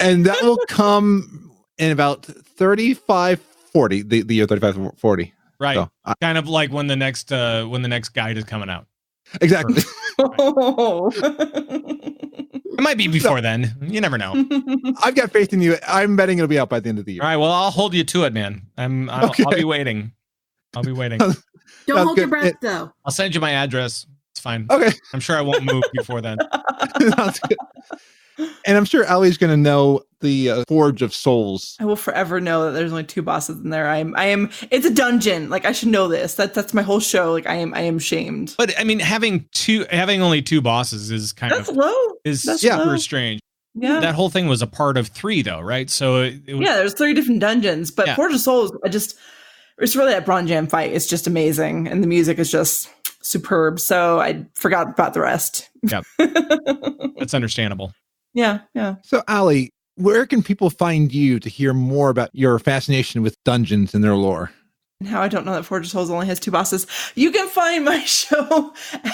And that will come in about 3540, the year 3540. Right. So, Kind of like when the next guide is coming out. exactly. Oh. It might be before then. You never know. I've got faith in you. I'm betting it'll be out by the end of the year. All right. Well, I'll hold you to it, man. I'll Okay. be waiting. I'll be waiting. Don't Sounds hold your good. breath, though. I'll send you my address. It's fine. Okay. I'm sure I won't move before then. Sounds good. And I'm sure Allie's going to know the Forge of Souls. I will forever know that there's only 2 bosses in there. I am. It's a dungeon. Like I should know this. That's my whole show. Like I am shamed. But I mean, having only 2 bosses is kind That's of low. is That's super low. strange. Yeah. That whole thing was a part of 3, though, right? So it was, Yeah. There's 3 different dungeons, but Yeah. Forge of Souls. It's really that Bronze Jam fight. It's just amazing, and the music is just superb. So I forgot about the rest. Yep. That's understandable. Yeah. Yeah. So, Allie, where can people find you to hear more about your fascination with dungeons and their lore? And how I don't know that Forge of Souls only has 2 bosses. You can find my show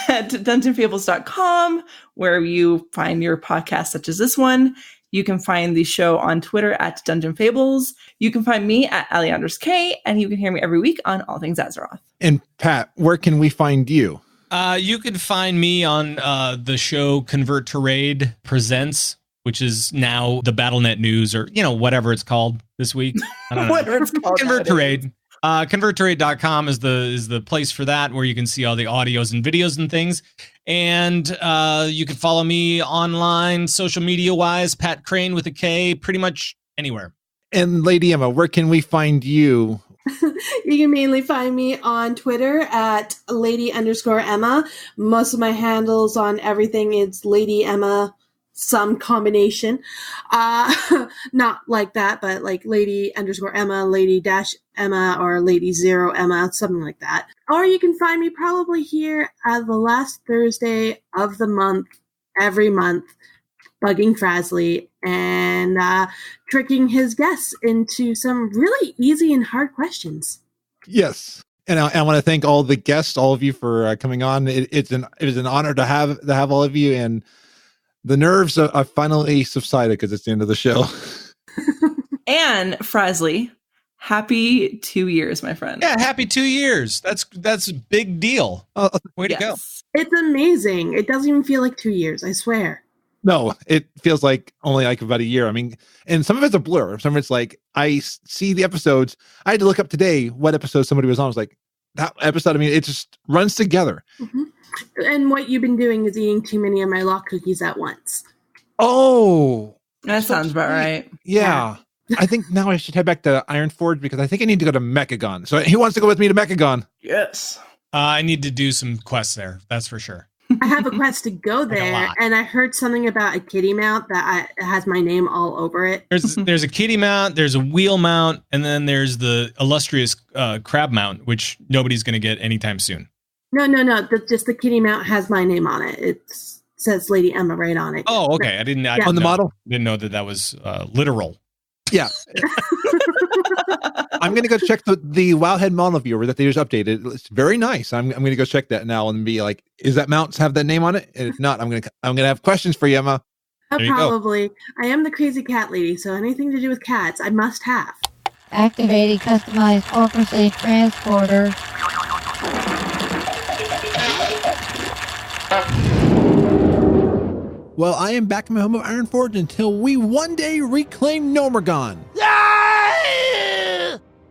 at dungeonfables.com, where you find your podcasts such as this one. You can find the show on Twitter at Dungeon Fables. You can find me at Aleandros K, and you can hear me every week on All Things Azeroth. And Pat, where can we find you? You can find me on the show Convert to Raid Presents, which is now the BattleNet News, or whatever it's called this week. I don't know. Whatever it's called. Convert to Raid. ConvertToRaid.com is the place for that, where you can see all the audios and videos and things. And you can follow me online, social media wise, Pat Krane with a K, pretty much anywhere. And Lady Emma, where can we find you? You can mainly find me on Twitter at Lady_Emma. Most of my handles on everything is Lady Emma, some combination. Not like that, but like Lady_Emma, Lady-Emma, or Lady0Emma, something like that. Or you can find me probably here at the last Thursday of the month, every month, bugging Frazley and tricking his guests into some really easy and hard questions. Yes. And I want to thank all the guests, all of you, for coming on. It was an honor to have all of you, and the nerves are finally subsided because it's the end of the show. And Frazley, happy 2 years, my friend. Yeah, happy 2 years. That's a big deal. Way to go. It's amazing. It doesn't even feel like 2 years, I swear. No, it feels like only like about a year. I mean, and some of it's a blur. Some of it's like, I see the episodes. I had to look up today what episode somebody was on. I was like, that episode, I mean, it just runs together. Mm-hmm. And what you've been doing is eating too many of my lock cookies at once. Oh. That sounds about right. Yeah. I think now I should head back to Ironforge because I think I need to go to Mechagon. So who wants to go with me to Mechagon? Yes. I need to do some quests there. That's for sure. I have a quest to go there, and I heard something about a kitty mount that has my name all over it. There's a kitty mount, there's a wheel mount, and then there's the illustrious crab mount, which nobody's going to get anytime soon. No. Just the kitty mount has my name on it. It says Lady Emma right on it. Oh, okay. I didn't on the model. Didn't know that was literal. Yeah. I'm going to go check the Wildhead model viewer that they just updated. It's very nice. I'm going to go check that now and be like, is that mount have that name on it? And if not, I'm going to have questions for you, Emma. Probably. I am the crazy cat lady, so anything to do with cats, I must have. Activating customized Orphan transporter. Well, I am back in my home of Ironforge until we one day reclaim Gnomergon.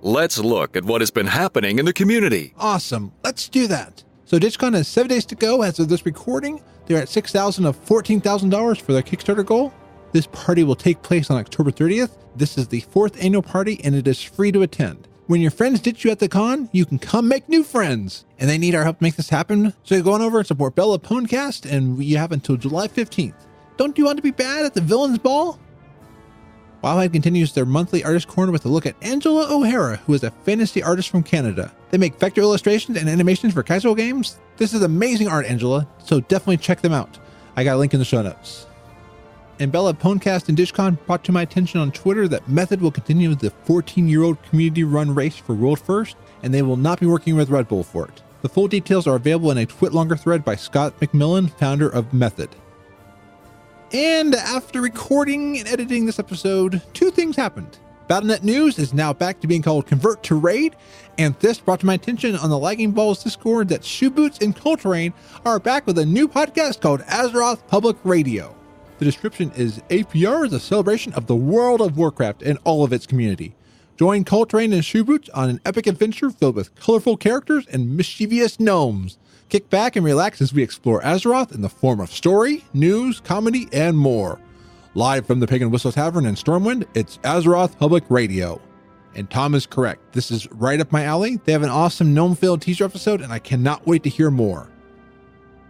Let's look at what has been happening in the community. Awesome. Let's do that. So DitchCon has 7 days to go as of this recording. They're at $6,000 of $14,000 for their Kickstarter goal. This party will take place on October 30th. This is the 4th annual party, and it is free to attend. When your friends ditch you at the con, you can come make new friends. And they need our help to make this happen. So go on over and support Bella Podcast, and you have until July 15th. Don't you want to be bad at the Villains Ball? Wildhead continues their monthly artist corner with a look at Angela O'Hara, who is a fantasy artist from Canada. They make vector illustrations and animations for casual games. This is amazing art, Angela, so definitely check them out. I got a link in the show notes. And Bella Podcast and DishCon brought to my attention on Twitter that Method will continue the 14-year-old community-run race for World First, and they will not be working with Red Bull for it. The full details are available in a Twitlonger thread by Scott McMillan, founder of Method. And after recording and editing this episode, 2 things happened. BattleNet News is now back to being called Convert to Raid, and this brought to my attention on the Lagging Balls Discord that Shoeboots and Coltrane are back with a new podcast called Azeroth Public Radio. The description is APR is a celebration of the world of Warcraft and all of its community. Join Coltrane and Shoeboots on an epic adventure filled with colorful characters and mischievous gnomes. Kick back and relax as we explore Azeroth in the form of story, news, comedy, and more. Live from the Pagan Whistle Tavern in Stormwind, it's Azeroth Public Radio. And Tom is correct. This is right up my alley. They have an awesome gnome-filled teaser episode, and I cannot wait to hear more.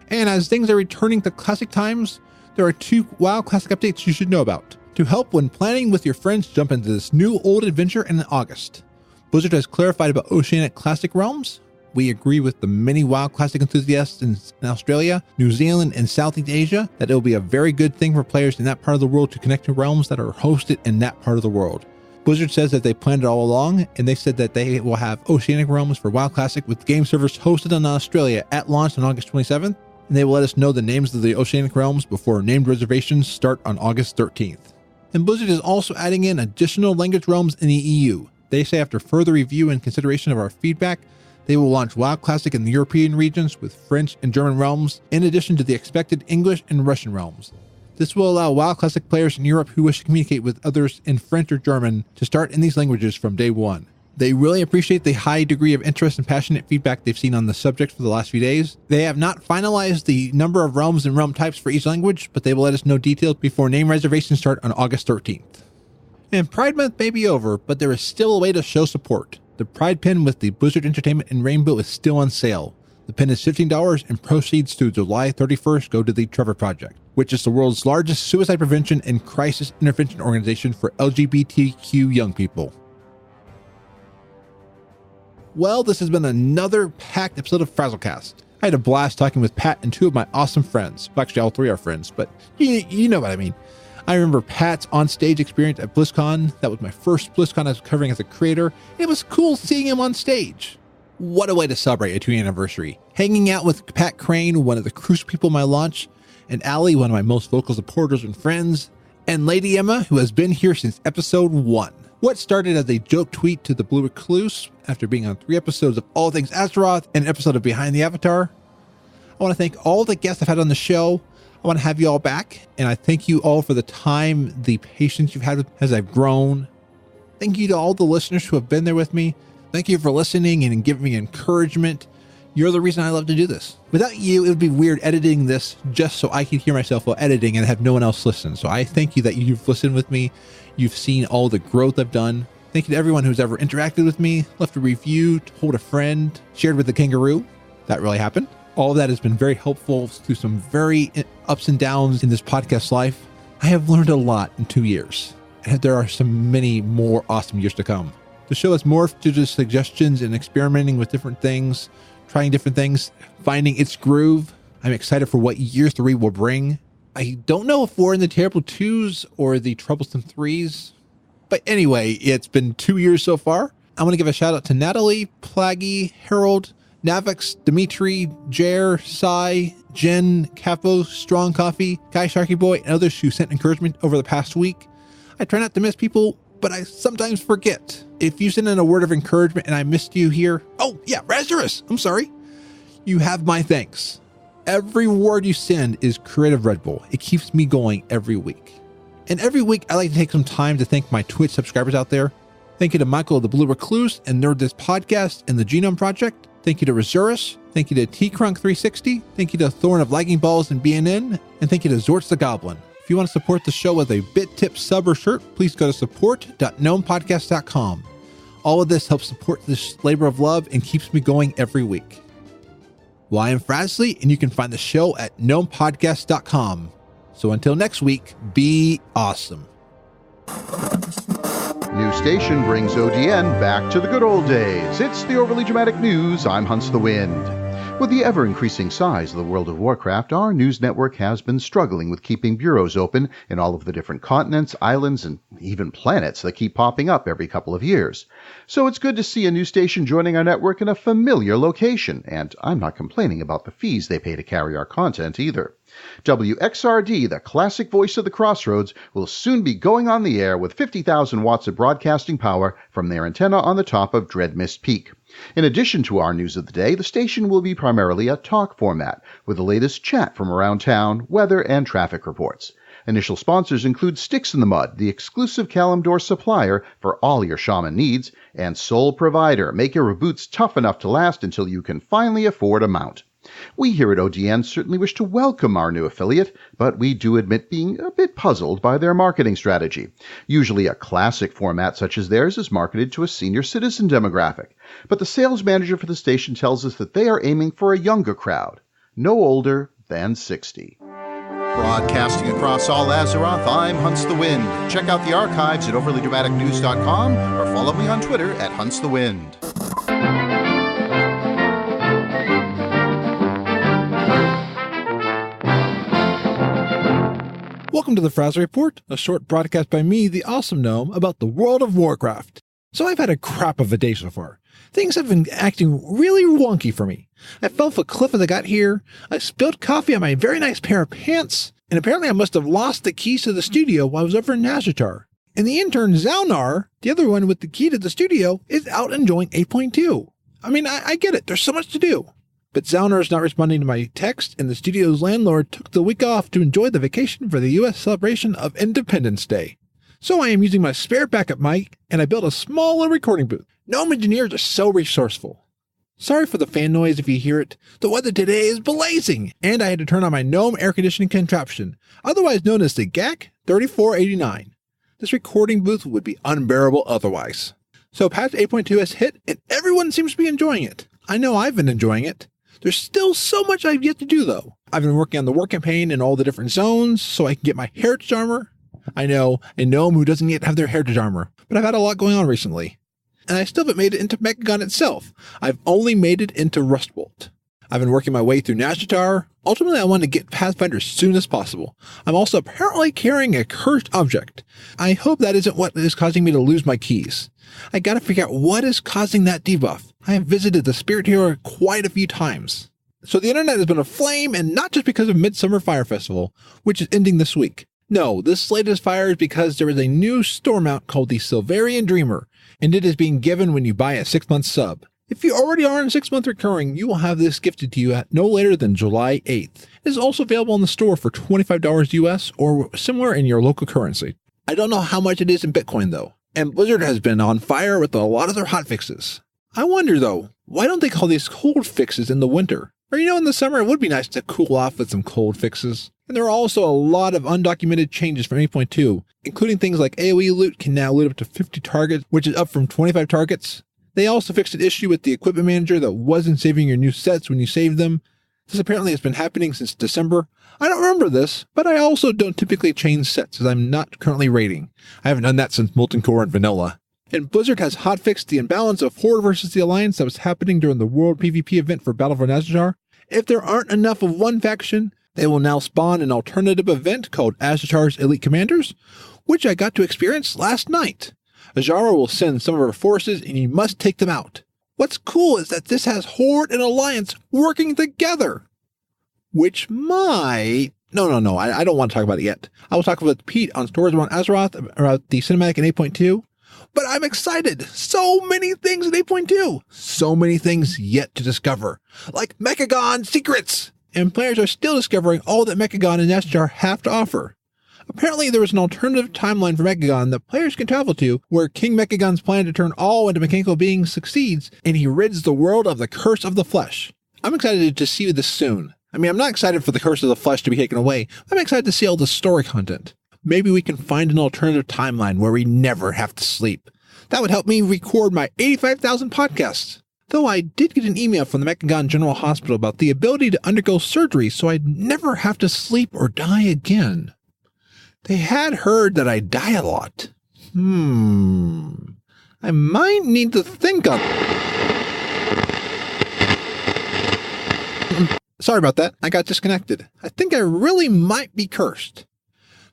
And as things are returning to classic times, there are 2 WoW Classic updates you should know about. To help when planning with your friends, jump into this new old adventure in August. Blizzard has clarified about Oceanic Classic Realms. We agree with the many WoW Classic enthusiasts in Australia, New Zealand, and Southeast Asia that it will be a very good thing for players in that part of the world to connect to realms that are hosted in that part of the world. Blizzard says that they planned it all along, and they said that they will have Oceanic Realms for WoW Classic with game servers hosted in Australia at launch on August 27th, and they will let us know the names of the Oceanic Realms before named reservations start on August 13th. And Blizzard is also adding in additional language realms in the EU. They say after further review and consideration of our feedback, They will launch WoW Classic in the European regions with French and German realms, in addition to the expected English and Russian realms. This will allow WoW Classic players in Europe who wish to communicate with others in French or German to start in these languages from day one. They really appreciate the high degree of interest and passionate feedback they've seen on the subject for the last few days. They have not finalized the number of realms and realm types for each language, but they will let us know details before name reservations start on August 13th. And Pride Month may be over, but there is still a way to show support. The Pride pin with the Blizzard Entertainment and Rainbow is still on sale. The pin is $15 and proceeds through July 31st go to the Trevor Project, which is the world's largest suicide prevention and crisis intervention organization for LGBTQ young people. Well, this has been another packed episode of FrazlCast. I had a blast talking with Pat and two of my awesome friends. Well, actually, all three are friends, but you know what I mean. I remember Pat's on-stage experience at BlizzCon. That was my first BlizzCon I was covering as a creator. It was cool seeing him on stage. What a way to celebrate a 2-year anniversary. Hanging out with Pat Krane, one of the crucial people in my launch, and Allie, one of my most vocal supporters and friends, and Lady Emma, who has been here since episode 1. What started as a joke tweet to the Blue Recluse, after being on 3 episodes of All Things Azeroth and an episode of Behind the Avatar. I want to thank all the guests I've had on the show. I want to have you all back, and I thank you all for the time, the patience you've had as I've grown. Thank you to all the listeners who have been there with me. Thank you for listening and giving me encouragement. You're the reason I love to do this. Without you, it would be weird editing this just so I could hear myself while editing and have no one else listen. So I thank you that you've listened with me. You've seen all the growth I've done. Thank you to everyone who's ever interacted with me, left a review, told a friend, shared with the kangaroo. That really happened. All of that has been very helpful through some very ups and downs in this podcast life. I have learned a lot in 2 years, and there are some many more awesome years to come. The show has morphed to just suggestions and experimenting with different things, trying different things, finding its groove. I'm excited for what year 3 will bring. I don't know if we're in the terrible 2s or the troublesome 3s, but anyway, it's been 2 years so far. I want to give a shout out to Natalie, Plaggy, Harold, Navix, Dimitri, Jer, Sai, Jen, Capo, Strong Coffee, Guy Sharky Boy, and others who sent encouragement over the past week. I try not to miss people, but I sometimes forget. If you send in a word of encouragement and I missed you here, oh yeah, Razarus, I'm sorry. You have my thanks. Every word you send is creative Red Bull. It keeps me going every week. And every week I like to take some time to thank my Twitch subscribers out there. Thank you to Michael of the Blue Recluse and Nerd This Podcast and the Genome Project. Thank you to Razurus. Thank you to T-Crunk360. Thank you to Thorn of Lagging Balls and BNN. And thank you to Zorts the Goblin. If you want to support the show with a bit tip, sub, or shirt, please go to support.gnomepodcast.com. All of this helps support this labor of love and keeps me going every week. Well, I am Frazley, and you can find the show at gnomepodcast.com. So until next week, be awesome. New station brings ODN back to the good old days. It's the overly dramatic news. I'm Hunts the Wind. With the ever-increasing size of the World of Warcraft, our news network has been struggling with keeping bureaus open in all of the different continents, islands, and even planets that keep popping up every couple of years. So it's good to see a new station joining our network in a familiar location, and I'm not complaining about the fees they pay to carry our content either. WXRD, the classic voice of the Crossroads, will soon be going on the air with 50,000 watts of broadcasting power from their antenna on the top of Dreadmist Peak. In addition to our news of the day, the station will be primarily a talk format, with the latest chat from around town, weather, and traffic reports. Initial sponsors include Sticks in the Mud, the exclusive Kalimdor supplier for all your shaman needs, and Soul Provider, make your boots tough enough to last until you can finally afford a mount. We here at ODN certainly wish to welcome our new affiliate, but we do admit being a bit puzzled by their marketing strategy. Usually a classic format such as theirs is marketed to a senior citizen demographic, but the sales manager for the station tells us that they are aiming for a younger crowd, no older than 60. Broadcasting across all Azeroth, I'm Hunts the Wind. Check out the archives at overlydramaticnews.com or follow me on Twitter at Hunts the Wind. Welcome to the Frazley Report, a short broadcast by me, the awesome gnome, about the World of Warcraft. So I've had a crap of a day so far. Things have been acting really wonky for me. I fell off a cliff as I got here, I spilled coffee on my very nice pair of pants, and apparently I must have lost the keys to the studio while I was over in Nazjatar. And the intern Zalnar, the other one with the key to the studio, is out enjoying 8.2. I mean, I get it. There's so much to do. But Zauner is not responding to my text, and the studio's landlord took the week off to enjoy the vacation for the U.S. celebration of Independence Day. So I am using my spare backup mic, and I built a small little recording booth. Gnome engineers are so resourceful. Sorry for the fan noise if you hear it. The weather today is blazing, and I had to turn on my Gnome air conditioning contraption, otherwise known as the GAC 3489. This recording booth would be unbearable otherwise. So patch 8.2 has hit, and everyone seems to be enjoying it. I know I've been enjoying it. There's still so much I've yet to do, though. I've been working on the war campaign in all the different zones, so I can get my heritage armor. I know, a gnome who doesn't yet have their heritage armor, but I've had a lot going on recently. And I still haven't made it into Mechagon itself. I've only made it into Rustbolt. I've been working my way through Nazjatar. Ultimately, I want to get Pathfinder as soon as possible. I'm also apparently carrying a cursed object. I hope that isn't what is causing me to lose my keys. I gotta figure out what is causing that debuff. I have visited the Spirit Hero quite a few times. So the internet has been aflame, and not just because of Midsummer Fire Festival, which is ending this week. No, this latest fire is because there is a new store mount called the Silverian Dreamer, and it is being given when you buy a 6-month sub. If you already are in 6-month recurring, you will have this gifted to you at no later than July 8th. It is also available in the store for $25 US or similar in your local currency. I don't know how much it is in Bitcoin though, and Blizzard has been on fire with a lot of their hotfixes. I wonder though, why don't they call these cold fixes in the winter? Or in the summer it would be nice to cool off with some cold fixes. And there are also a lot of undocumented changes from 8.2, including things like AoE loot can now loot up to 50 targets, which is up from 25 targets. They also fixed an issue with the equipment manager that wasn't saving your new sets when you saved them. This apparently has been happening since December. I don't remember this, but I also don't typically change sets as I'm not currently raiding. I haven't done that since Molten Core and Vanilla. And Blizzard has hotfixed the imbalance of Horde versus the Alliance that was happening during the World PvP event for Battle for Nazjatar. If there aren't enough of one faction, they will now spawn an alternative event called Azjatar's Elite Commanders, which I got to experience last night. Azara will send some of her forces and you must take them out. What's cool is that this has Horde and Alliance working together. Which might... No, I don't want to talk about it yet. I will talk with Pete on Stories Around Azeroth about the cinematic in 8.2. But I'm excited. So many things in 8.2. So many things yet to discover. Like Mechagon secrets. And players are still discovering all that Mechagon and Nazjatar have to offer. Apparently, there is an alternative timeline for Mechagon that players can travel to, where King Mechagon's plan to turn all into mechanical beings succeeds, and he rids the world of the Curse of the Flesh. I'm excited to see this soon. I mean, I'm not excited for the Curse of the Flesh to be taken away. I'm excited to see all the story content. Maybe we can find an alternative timeline where we never have to sleep. That would help me record my 85,000 podcasts. Though I did get an email from the Mechagon General Hospital about the ability to undergo surgery so I'd never have to sleep or die again. They had heard that I die a lot. I might need to think on... Sorry about that. I got disconnected. I think I really might be cursed.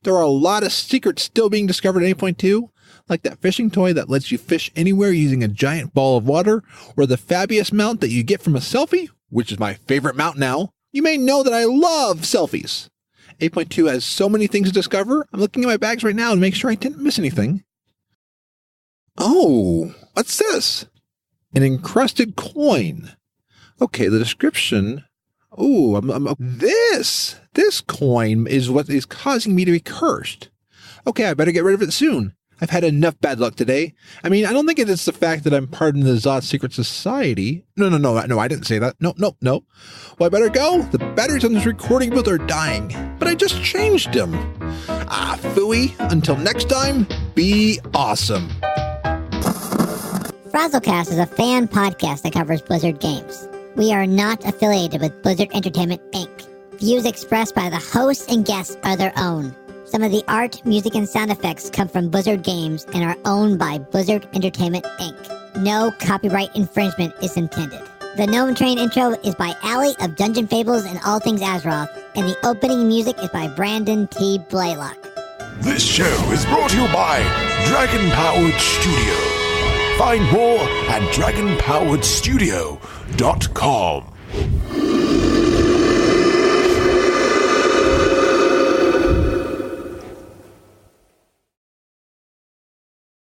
There are a lot of secrets still being discovered in 8.2, like that fishing toy that lets you fish anywhere using a giant ball of water, or the Fabius mount that you get from a selfie, which is my favorite mount now. You may know that I love selfies. 8.2 has so many things to discover. I'm looking at my bags right now to make sure I didn't miss anything. Oh, what's this? An encrusted coin. Okay, the description. Oh, this coin is what is causing me to be cursed. Okay, I better get rid of it soon. I've had enough bad luck today. I mean, I don't think it is the fact that I'm part of the Zod Secret Society. No, I didn't say that. No. Well, I better go. The batteries on this recording booth are dying, but I just changed them. Phooey. Until next time, be awesome. FrazlCast is a fan podcast that covers Blizzard games. We are not affiliated with Blizzard Entertainment, Inc. Views expressed by the hosts and guests are their own. Some of the art, music, and sound effects come from Blizzard games and are owned by Blizzard Entertainment, Inc. No copyright infringement is intended. The Gnome Train Intro is by Allie of Dungeon Fables and All Things Azeroth, and the opening music is by Brandon T. Blaylock. This show is brought to you by Dragon Powered Studio. Find more at dragonpoweredstudio.com.